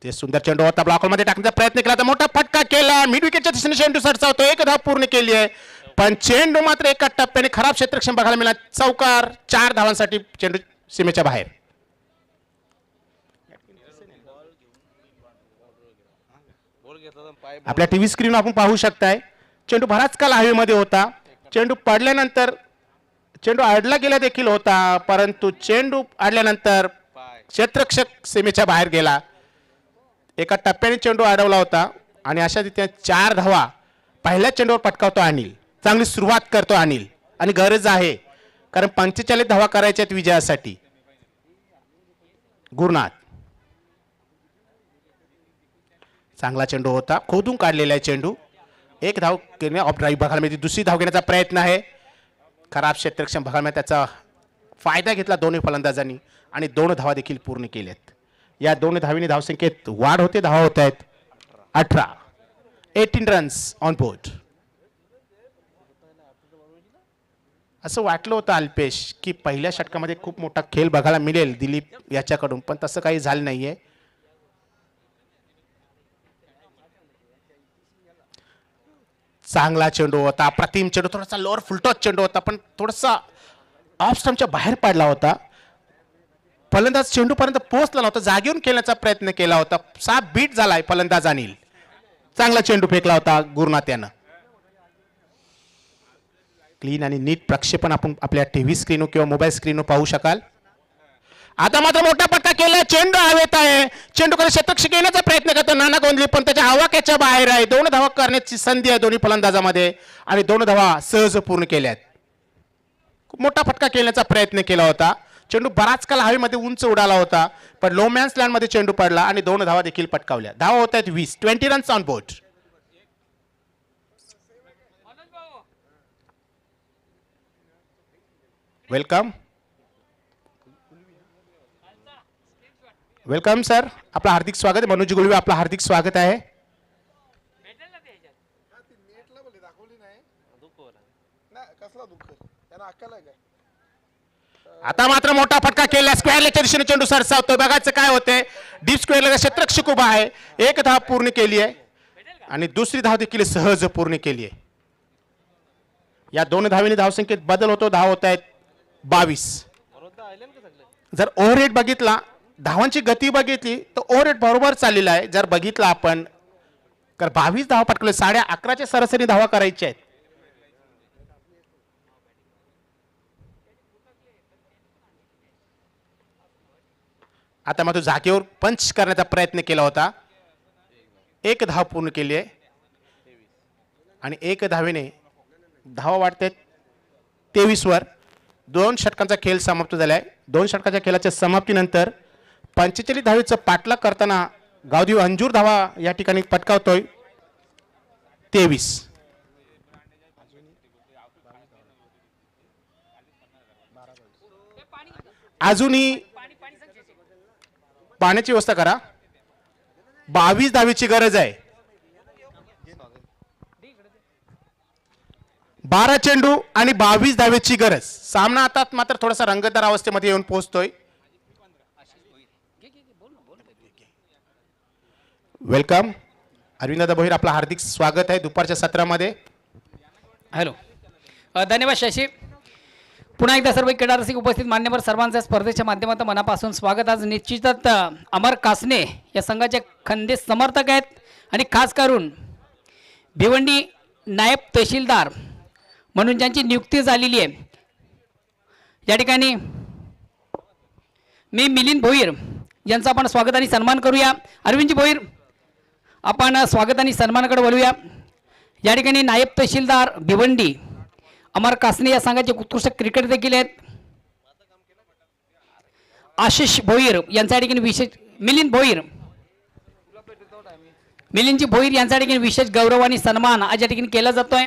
ते सुंदर चेंडू होता, ब्लॉकमध्ये टाकण्याचा प्रयत्न केला तर मोठा फटका केला. मिड विकेटच्या दिशेने चेंडू सरसावतो. 1 धाव पूर्ण केली आहे, पण चेंडू मात्र एका टप्प्याने खराब क्षेत्ररक्षण बघायला मिळाला. चौकार. 4 धावांसाठी चेंडू सीमेच्या बाहेर. आपल्या टीव्ही स्क्रीन आपण पाहू शकताय चेंडू बराच काल हवेमध्ये होता. चेंडू पडल्यानंतर चेंडू अडला गेला देखील होता, परंतु चेंडू अडल्यानंतर क्षेत्ररक्षक सीमेच्या बाहेर गेला. एका टप्प्याने चेंडू अडवला होता आणि अशा रीतीने 4 धावा पहिल्या चेंडूवर पटकावतो अनिल. चांगली सुरुवात करतो अनिल आणि गरज आहे, कारण 45 धावा करायच्या आहेत विजयासाठी. गुरुनाथ चांगला चेंडू होता, खोदून काढलेला आहे चेंडू. 1 धाव घेणे ऑफ ड्राईव्ह बघायला मिळते. दुसरी धाव घेण्याचा प्रयत्न आहे. खराब क्षेत्ररक्षण बघायला मिळते. त्याचा फायदा घेतला दोन्ही फलंदाजांनी आणि 2 धावा देखील पूर्ण केल्यात. या 2 धावीने धावसंख्येत वाढ होते. धावा होत आहेत 18. 18 रन्स ऑन बोर्ड. असं वाटलं होतं अल्पेश की पहिल्या षटकामध्ये खूप मोठा खेळ बघायला मिळेल दिलीप याच्याकडून, पण तसं काही झालं नाहीये. चांगला चेंडू होता, प्रतिम चेंडू, थोडासा लोअर फुलटॉस चेंडू होता, पण थोडासा ऑफ स्टंपच्या बाहेर पडला होता. फलंदाज चेंडूपर्यंत पोहोचला नव्हता, जागेवरून खेळण्याचा प्रयत्न केला होता. 7 बीट झालाय फलंदाज अनिल. चांगला चेंडू फेकला होता गुरुनाथ यानं. क्लीन आणि नीट प्रक्षेपण आपण आपल्या टीव्ही स्क्रीनवर किंवा मोबाईल स्क्रीनवर पाहू शकाल. आता मात्र मोठा पट्टा केला, चेंडू हवेत आहे, चेंडूकडे शतक घेण्याचा प्रयत्न करतो नाना गोंधली, पण त्याच्या आवाक्याच्या बाहेर आहे. 2 धावा करण्याची संधी आहे दोन्ही फलंदाजामध्ये आणि 2 धावा सहज पूर्ण केल्यात. खूप मोठा फटका खेळण्याचा प्रयत्न केला होता. चेंडू बराच काल हवेमध्ये उंच उडाला होता, पण लो मॅन्स लँड मध्ये चेंडू पडला आणि 2 धावा देखील पटकावल्या. धावा होत आहेत 20 runs on board. Welcome welcome sir, आपलं हार्दिक स्वागत आहे. मनोज गुळवे आपलं हार्दिक स्वागत आहे. आता मात्र मोठा फटका केला, स्क्वेअरच्या दिशेने चेंडू सरसावतो. बघायचं काय होतंय. डीप स्क्वेअरला क्षेत्ररक्षक उभा आहे. 1 धाव पूर्ण केली आहे आणि दुसरी धाव देखील सहज पूर्ण केली आहे. या 2 धावेने धावसंख्येत बदल होतो. धाव होत आहेत 22. जर ओव्हरहेड बघितला, धावांची गती बघितली तर ओव्हरहेड बरोबर चाललेला आहे. जर बघितलं आपण तर 22 धावा पटकवले, 11:30च्या सरासरी धावा करायच्या आहेत. आता मात्र जागेवर पंच करण्याचा प्रयत्न केला होता. 1 धाव पूर्ण केली आहे आणि 1 धावेने धावा वाढते 23 वर. 2 षटकांचा खेळ समाप्त झाला आहे. 2 षटकाच्या खेळाच्या समाप्तीनंतर 45 धावेचं पाठलाग करताना गावदेव अंजूर धावा या ठिकाणी पटकावतोय 23. अजूनही पाण्याची व्यवस्था करा. 22 धावेची गरज आहे. 12 चेंडू आणि 22 धावेची गरज. सामना आता मात्र थोडासा रंगतदार अवस्थेमध्ये येऊन पोहोचतोय. वेलकम अरविंद भोईर, आपलं हार्दिक स्वागत आहे दुपारच्या सत्रामध्ये. हॅलो, धन्यवाद शशी. पुन्हा एकदा सर्व क्रीडा रसिक उपस्थित मान्यवर सर्वांचं स्पर्धेच्या माध्यमातून मनापासून स्वागत. आज निश्चितच अमर कासने या संघाचे खंदे समर्थक आहेत आणि खास करून भिवंडी नायब तहसीलदार म्हणून ज्यांची नियुक्ती झालेली आहे या ठिकाणी मी मिलिंद भोईर यांचा आपण स्वागत आणि सन्मान करूया. अरविंदजी भोईर, आपण स्वागत आणि सन्मानाकडे वळूया. या ठिकाणी नायब तहसीलदार भिवंडी अमर कासने या संघाचे उत्कृष्ट क्रिकेट देखील आहेत. आशिष भोईर यांच्या ठिकाणी विशेष मिलिंदजी भोईर यांच्या ठिकाणी विशेष गौरव आणि सन्मान आज या ठिकाणी केला जातोय.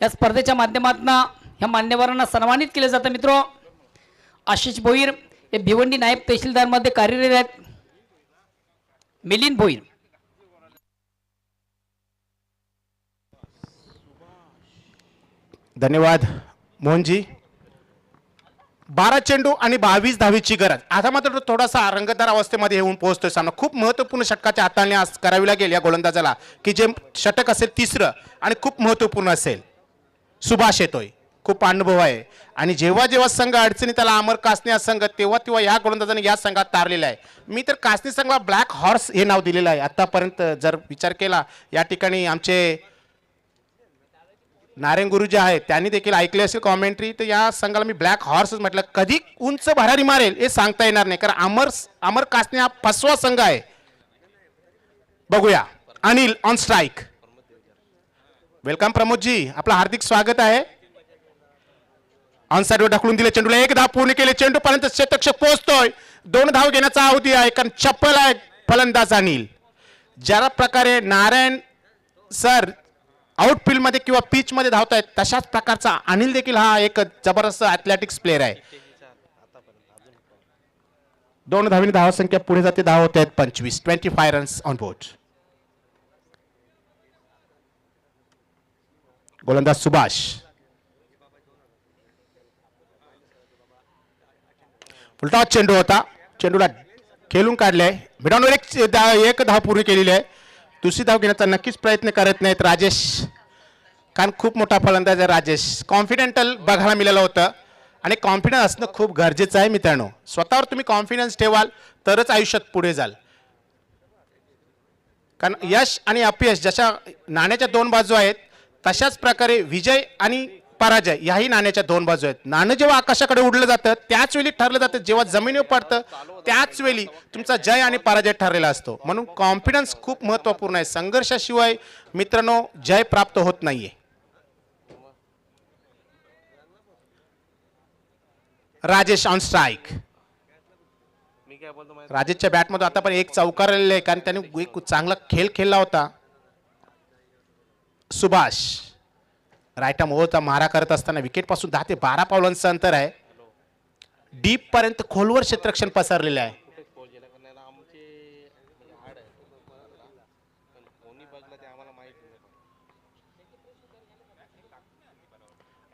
या स्पर्धेच्या माध्यमातून ह्या मान्यवरांना सन्मानित केलं जातं. मित्रो, आशिष भोईर हे भिवंडी नायब तहसीलदार मध्ये कार्यरत आहेत. मिलिंद भोईर. धन्यवाद मोहनजी. 12 चेंडू आणि 22 धावेची गरज. आता मात्र थोडासा रंगतदार अवस्थेमध्ये येऊन पोहोचतोय सामना. खूप महत्त्वपूर्ण षटकाच्या हाताळणी आज करावी लागेल या गोलंदाजाला, की जे षटक असेल 3रं आणि खूप महत्त्वपूर्ण असेल. सुभाष येतोय, खूप अनुभव आहे आणि जेव्हा जेव्हा संघ अडचणी त्याला अमर कासने हा संघ तेव्हा या गोलंदाजाने या संघात तारलेला आहे. मी तर कासने संघाला ब्लॅक हॉर्स हे नाव दिलेलं आहे. आतापर्यंत जर विचार केला या ठिकाणी आमचे नारायण गुरु जे आहेत त्यांनी देखील ऐकले असेल कॉमेंट्री, तर या संघाला मी ब्लॅक हॉर्सच म्हटलं. कधी उंच भरारी मारेल हे सांगता येणार नाही, कारण अमर कासने हा 5वा संघ आहे. बघूया. Anil on strike. Welcome Pramod ji, आपलं हार्दिक स्वागत आहे. ऑन साइडवर ढकलून दिले चेंडूला. 1 धाव पूर्ण केले. चेंडू पर्यंत शतक पोहोचतोय. 2 धाव घेण्याचा अवधी आहे, कारण चप्पल आहे फलंदाज अनिल. ज्या प्रकारे नारायण सर आउटफील्ड मध्ये किंवा पिच मध्ये धावतायत तशाच प्रकारचा अनिल देखील हा एक जबरदस्त ॲथलेटिक्स प्लेअर आहे. 2 धावेने धाव संख्या पुढे जाते. धाव होत आहेत 25 रन्स ऑन बोर्ड. गोलंदाज सुभाष. उलटा चेंडू होता, चेंडूला खेळून काढले. मिडॉनवर एक धाव पूर्ण केलेली आहे. दुसरी धाव घेण्याचा नक्कीच प्रयत्न करत नाहीत राजेश, कारण खूप मोठा फलंदाज आहे राजेश. कॉन्फिडेंटल बघायला मिळालं होतं आणि कॉन्फिडन्स असणं खूप गरजेचं आहे मित्रांनो. स्वतःवर तुम्ही कॉन्फिडन्स ठेवाल तरच आयुष्यात पुढे जाल, कारण यश आणि अपयश जशा नाण्याच्या 2 बाजू आहेत तशाच प्रकारे विजय आणि पराजय याही नाण्याच्या दोन बाजू आहेत. नाणं जेव्हा आकाशाकडे उडलं जातं त्याच वेळी ठरलं जातं, जेव्हा जमिनीवर पडतं त्याच वेळी तुमचा जय आणि पराजय ठरलेला असतो. म्हणून कॉन्फिडन्स खूप महत्त्वपूर्ण आहे. संघर्षाशिवाय मित्रांनो जय प्राप्त होत नाहीये. Rajesh on strike. राजेशच्या बॅटमध्ये आता पण एक चौकार आलेला आहे, कारण त्याने एक चांगला खेळ खेळला होता. सुभाष रायटा मोहचा मारा करत असताना विकेट पासून 10 ते 12 पावलांचं अंतर आहे. डीप पर्यंत खोलवर क्षेत्ररक्षण पसरलेलं आहे.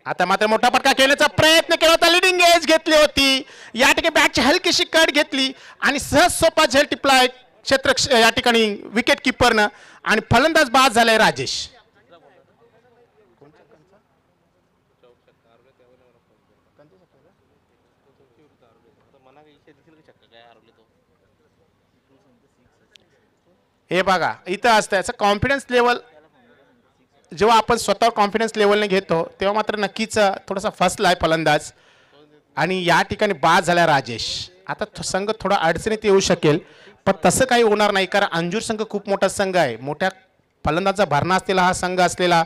आता मात्र मोठा फटका खेळण्याचा प्रयत्न केला होता. लिडिंग एज घेतली होती. या ठिकाणी बॅटची हलकीशी कट घेतली आणि सहज सोपा झेल टिपलाय क्षेत्ररक्षण या ठिकाणी विकेट किपरनं आणि फलंदाज बाद झालाय राजेश. हे बघा इथं असतं याचं कॉन्फिडन्स लेवल. जेव्हा आपण स्वतःवर कॉन्फिडन्स लेवलने घेतो तेव्हा मात्र नक्कीच थोडासा फसलाय फलंदाज आणि या ठिकाणी बाद झाला राजेश. आता संघ थोडा अडचणीत येऊ शकेल, पण तसं काही होणार नाही, कारण अंजूर संघ खूप मोठा संघ आहे. मोठ्या फलंदाजा भरणा असलेला हा संघ असलेला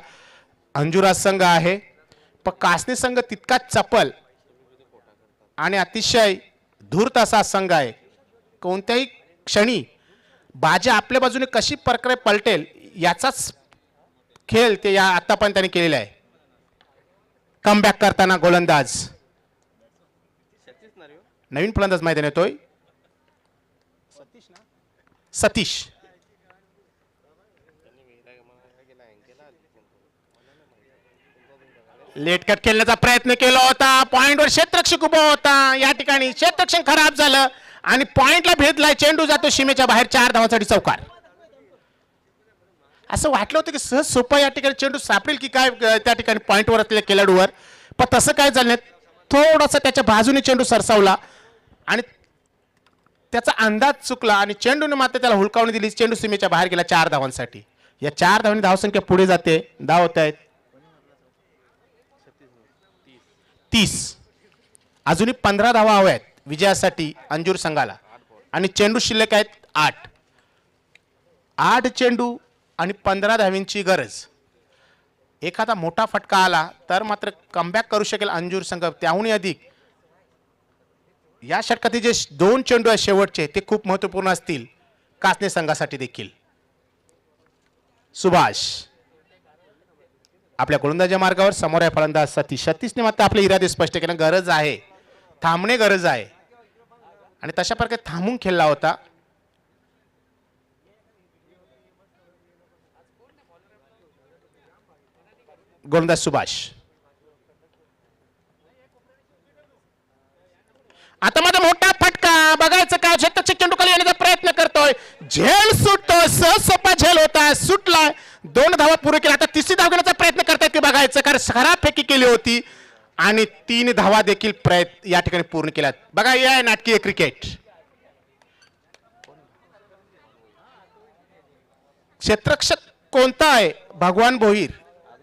अंजुराज संघ आहे. पण कासने संघ तितकाच चपल आणि अतिशय धूर्त असा संघ आहे. कोणत्याही क्षणी बाजी आपल्या बाजूने कशी प्रकारे पलटेल याचाच खेळ ते या आता पण त्यांनी केलेला आहे. कमबॅक करताना गोलंदाज नवीन फलंदाज मैदान येतोय सतीश. लेट कट खेळण्याचा प्रयत्न केला होता. पॉइंटवर क्षेत्ररक्षक उभा होता. या ठिकाणी क्षेत्ररक्षण खराब झालं आणि पॉइंटला भेदलाय. चेंडू जातो सीमेच्या बाहेर. 4 धावांसाठी चौकार. असं वाटलं होतं की सहज सोपा या ठिकाणी चेंडू सापडेल की काय त्या ठिकाणी पॉइंटवर असलेल्या खेळाडूवर, पण तसं काय झालं नाही. थोडासा त्याच्या बाजूने चेंडू सरसावला आणि त्याचा अंदाज चुकला आणि चेंडूने मात्र त्याला हुलकावणी दिली. चेंडू सीमेच्या बाहेर गेला 4 धावांसाठी. या 4 धावांनी धावसंख्या पुढे जाते. धाव होत आहेत 30. अजूनही 15 धावा हव्या आहेत विजयासाठी अंजूर संघाला आणि चेंडू शिल्लक आहेत 8. 8 चेंडू आणि 15 धावींची गरज. एखादा मोठा फटका आला तर मात्र कमबॅक करू शकेल अंजूर संघ. त्याहूनही अधिक या षटकातील जे 2 चेंडू आहेत शेवटचे ते खूप महत्त्वपूर्ण असतील कासने संघासाठी देखील. सुभाष आपल्या गोलंदाजी मार्गावर. समोर आहे फलंदाज सतीश. सतीशने मात्र आपले इरादे स्पष्ट केले. गरज आहे, थांबणे गरज आहे आणि तशा प्रकारे थांबून खेळला होता. गोलंदाज सुभाष. आता मात्र मोठा फटका. बघायचं काय क्षेत्ररक्षक चेंडू खाली येण्याचा प्रयत्न करतोय. झेल सुटतो. सहज सोपा झेल होता. सुटला. 2 धावा पुरे केल्या. आता 3री धाव घेण्याचा प्रयत्न करतायत की बघायचं, कारण खराब फेकी केली होती आणि 3 धावा देखील प्रयत्न या ठिकाणी पूर्ण केल्यात. बघा हे आहे नाटकीय क्रिकेट. क्षेत्ररक्षक कोणता आहे? भगवान भोईर.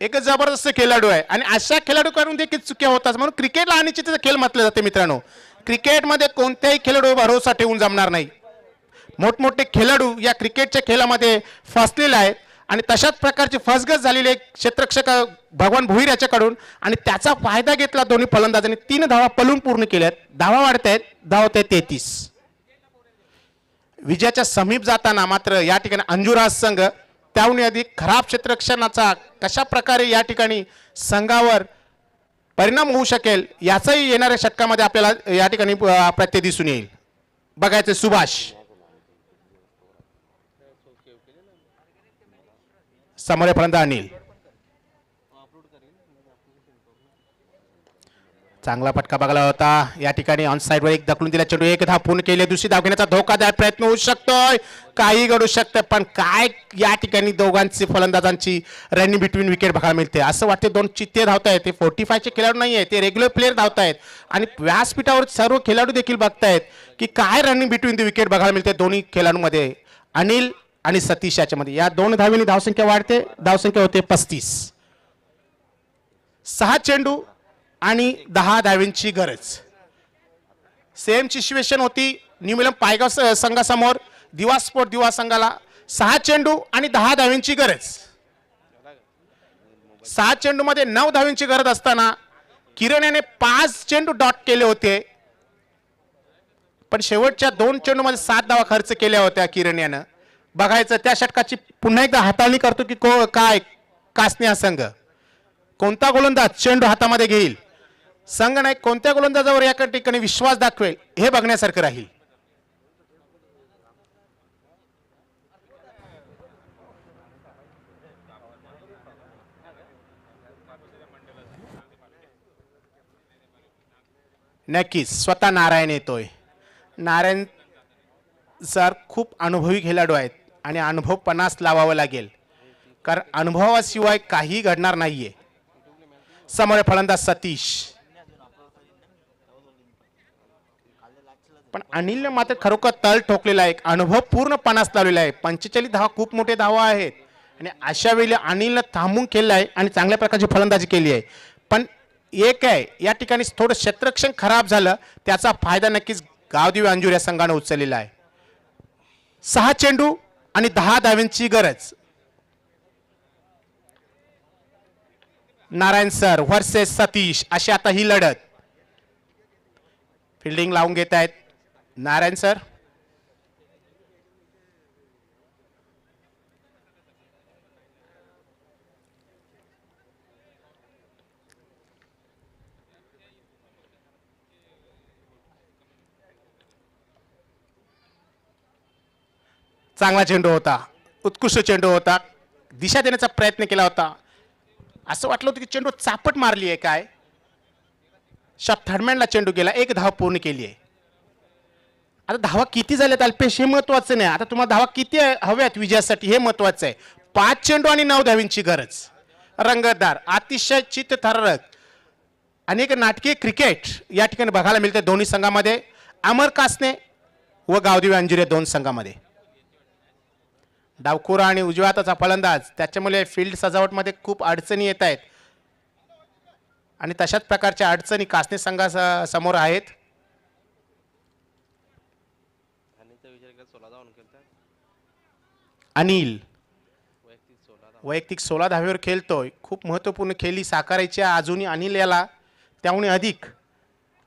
एक जबरदस्त खेळाडू आहे आणि अशा खेळाडू करून देखील चुक्या होतात. म्हणून क्रिकेटला अनिश्चिततेचा खेळ म्हटलं जाते मित्रांनो. क्रिकेटमध्ये कोणत्याही खेळाडू भरोसा ठेवून जमणार नाही. मोठमोठे खेळाडू या क्रिकेटच्या खेळामध्ये फसलेले आहेत आणि तशाच प्रकारची फसगत झालेली आहे क्षेत्ररक्षक भगवान भोईर याच्याकडून आणि त्याचा फायदा घेतला दोन्ही फलंदाजांनी. 3 धावा पलून पूर्ण केल्यात. धावा वाढत आहेत. धाव होत आहे 33. विजयाच्या समीप जाताना मात्र या ठिकाणी अंजुराज संघ त्याहून अधिक खराब क्षेत्ररक्षणाचा कशा प्रकारे या ठिकाणी संघावर परिणाम होऊ शकेल याचाही येणाऱ्या षटकामध्ये आपल्याला या ठिकाणी प्रत्यय दिसून येईल. बघायचं सुभाष. समोर फलंदाज अनिल. चांगला फटका बघायला होता. या ठिकाणी ऑन साइडवर एक ढकलून दिला चेंडू. 1 धाव पूर्ण केली. 2री धाव घेण्याचा धोकादायक प्रयत्न होऊ शकतोय. काही घडू शकतं, पण काय या ठिकाणी दोघांची फलंदाजांची रनिंग बिटवीन विकेट बघायला मिळते. असं वाटते 2 चित्ते धावतायत. ते 45चे खेळाडू नाही आहेत, ते रेग्युलर प्लेयर धावतायत आणि व्यासपीठावर सर्व खेळाडू देखील बघतायत की काय रनिंग बिटवीन द विकेट बघायला मिळते दोन्ही खेळाडूंमध्ये. अनिल आणि सतीश याच्यामध्ये या 2 धावींनी धावसंख्या वाढते. धावसंख्या होते 35. 6 चेंडू आणि 10 धावांची गरज. सेम सिच्युएशन होती न्यू मिलम पायगाव संघासमोर. दिवा स्पोर्ट दिवा संघाला 6 चेंडू आणि 10 धावांची गरज. 6 चेंडू मध्ये 9 धावांची गरज असताना किरण याने 5 चेंडू डॉट केले होते, पण शेवटच्या 2 चेंडू मध्ये 7 धावा खर्च केल्या होत्या किरण यानं. बघायचं त्या षटकाची पुन्हा एकदा हाताळणी करतो की काय कासने हा संघ. कोणता गोलंदाज चेंडू हातामध्ये घेईल, संघ नाही कोणत्या गोलंदाजावर या ठिकाणी विश्वास दाखवेल हे बघण्यासारखं राहील. नक्कीच स्वतः नारायण येतोय. नारायण सर खूप अनुभवी खेळाडू आहेत आणि अनुभव 50 लावावं लागेल, कारण अनुभवाशिवाय काही घडणार नाहीये. समोर फलंदाज सतीश, पण अनिलने मात्र खरोखर तळ ठोकलेला आहे. अनुभव पूर्ण 50 लावलेला आहे. 45 धावा खूप मोठे धावा आहेत आणि अशा वेळी अनिलनं थांबून केलं आहे आणि चांगल्या प्रकारची फलंदाजी केली आहे. पण एक आहे या ठिकाणी थोडं क्षेत्ररक्षण खराब झालं, त्याचा फायदा नक्कीच गावदेवी अंजुर या संघाने उचललेला आहे. 6 चेंडू आणि 10 धावांची गरज. नारायण सर वर्सेस सतीश अशी आता ही लढत. फिल्डिंग लावून घेत आहेत नारायण सर. चांगला चेंडू होता, उत्कृष्ट चेंडू होता. दिशा देण्याचा प्रयत्न केला होता. असं वाटलं होतं की चेंडू चापट मारली आहे काय. थर्डमॅनला चेंडू गेला, 1 धाव पूर्ण केली आहे. आता धावा किती झाल्यात अल्पेश हे महत्वाचं नाही, आता तुम्हाला धावा किती हव्यात विजयासाठी हे महत्वाचं आहे. 5 चेंडू आणि 9 धावांची गरज. रंगतदार, अतिशय चित्तथरारक आणि एक नाटकीय क्रिकेट या ठिकाणी बघायला मिळते दोन्ही संघामध्ये. अमर कासने व गावदेवी अंजुर या 2 संघामध्ये. डावखुरा आणि उजव्या हाताचा फलंदाज, त्याच्यामुळे फील्ड सजावटमध्ये खूप अडचणी येत आहेत आणि तशाच प्रकारच्या अडचणी कासने संघासमोर आहेत. अनिल वैयक्तिक 16 धावेवर खेळतोय. खूप महत्वपूर्ण खेळी साकारायची अजूनही अनिल याला, त्यामुळे अधिक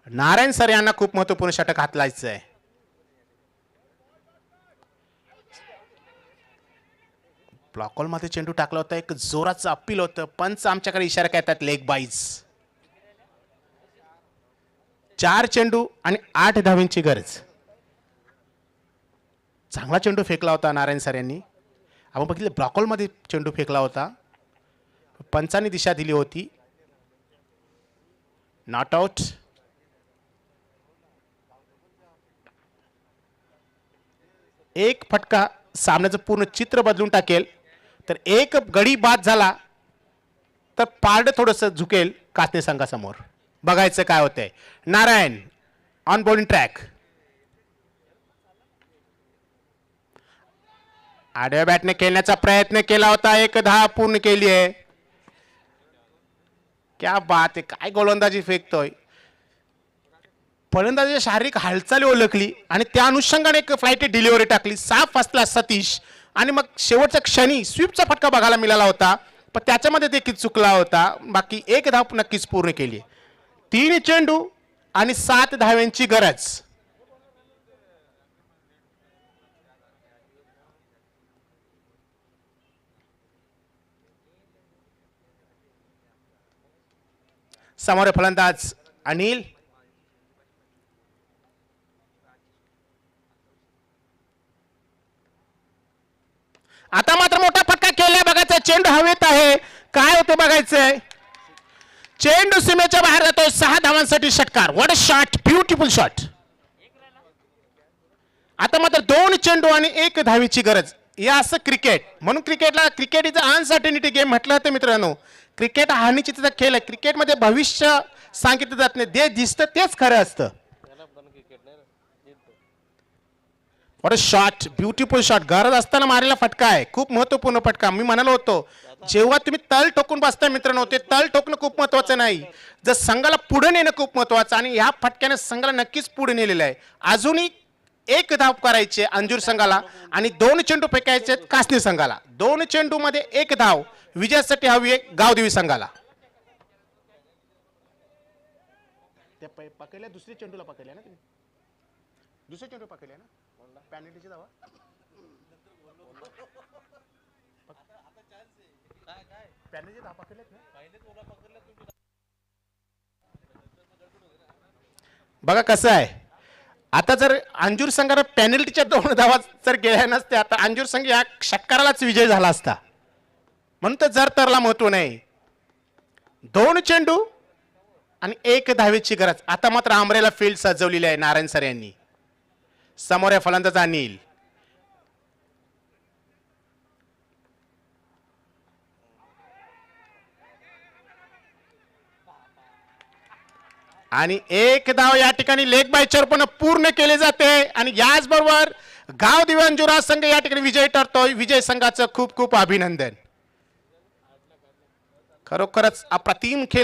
नारायण सर यांना खूप महत्वपूर्ण षटक हातलायचं आहे. ब्लॉकॉल मध्ये चेंडू टाकला होता, एक जोराचं अपील होतं. पंच आमच्याकडे इशारा करतात लेग बाईज. 4 चेंडू आणि 8 धावांची गरज. चांगला चेंडू फेकला होता नारायण सर यांनी. आपण बघितलं ब्लॉकॉल मध्ये चेंडू फेकला होता, पंचांनी दिशा दिली होती. Not out. एक फटका सामन्याचं पूर्ण चित्र बदलून टाकेल. तर एक गडी बाद झाला तर पारड थोडंसं झुकेल कासने संघासमोर. बघायचं काय होतंय. Narayan on bowling track. आडव्या बॅटने खेळण्याचा प्रयत्न केला होता, 1 धाव पूर्ण केली आहे. क्या बात आहे, काय गोलंदाजी फेकतोय. फलंदाजीच्या शारीरिक हालचाली ओळखली आणि त्या अनुषंगाने एक फ्लाईट डिलिव्हरी टाकली. साफ फसला सतीश आणि मग शेवटच्या क्षणी स्वीपचा फटका बघायला मिळाला होता, पण त्याच्यामध्ये देखील चुकला होता. बाकी 1 धाव नक्कीच पूर्ण केली. 3 चेंडू आणि 7 धावांची गरज. समोर फलंदाज अनिल. आता मात्र मोठा फटका केलाय. बघायचा चेंडू हवेत आहे, काय होते बघायचंय. चेंडू सीमेच्या बाहेर जातोय. 6 धावांसाठी षटकार. What a shot, beautiful shot. आता मात्र 2 चेंडू आणि 1 धावीची गरज. या असं क्रिकेट, म्हणून क्रिकेट इज अनसर्टेनिटी गेम म्हटलं होतं मित्रांनो. क्रिकेट हा अनिश्चिततेचा खेळ आहे. क्रिकेटमध्ये भविष्य सांगितलं जात नाही, जे दिसतं तेच खरं असतं. What a shot, beautiful shot. गरज असताना मारलेला फटका आहे, खूप महत्वपूर्ण फटका. मी म्हणालो होतो जेव्हा तुम्ही तळ ठोकून बसता मित्रांनो, ते तळ ठोकणं खूप महत्वाचं नाही, जर संघाला पुढे नेणं खूप महत्वाचं. आणि ह्या फटक्याने संघाला नक्कीच पुढे नेलेलं आहे. अजूनही एक धाव करायचे अंजूर संघाला आणि 2 चेंडू फेकायचे कासनी संघाला. 2 चेंडू मध्ये 1 धाव विजयासाठी हवी आहे गावदेवी संघाला. पकडल्या दुसरी चेंडूला पकडल्या ना तुम्ही, दुसरे चेंडू पकडल्या ना पॅनल्टीची धावा. बघा कसं आहे, आता जर अंजूर संघाला पॅनल्टीच्या 2 धावा जर गेल्या नसत्या तर अंजूर संघ या षटकारालाच विजय झाला असता. म्हणून तर जर तरला महत्व नाही. 2 चेंडू आणि 1 धावेची गरज. आता मात्र आंबरेला फील्ड सजवलेली आहे नारायण सर यांनी. समोर आहे फलंदाज अनिल. आणि 1 धाव या ठिकाणी लेग बाय पण पूर्ण केले जाते आणि याचबरोबर गाव दिव्यांजुरा संघ या ठिकाणी विजय ठरतोय. विजय संघाचं खूप खूप अभिनंदन. खरोखरच अप्रतिम खेळ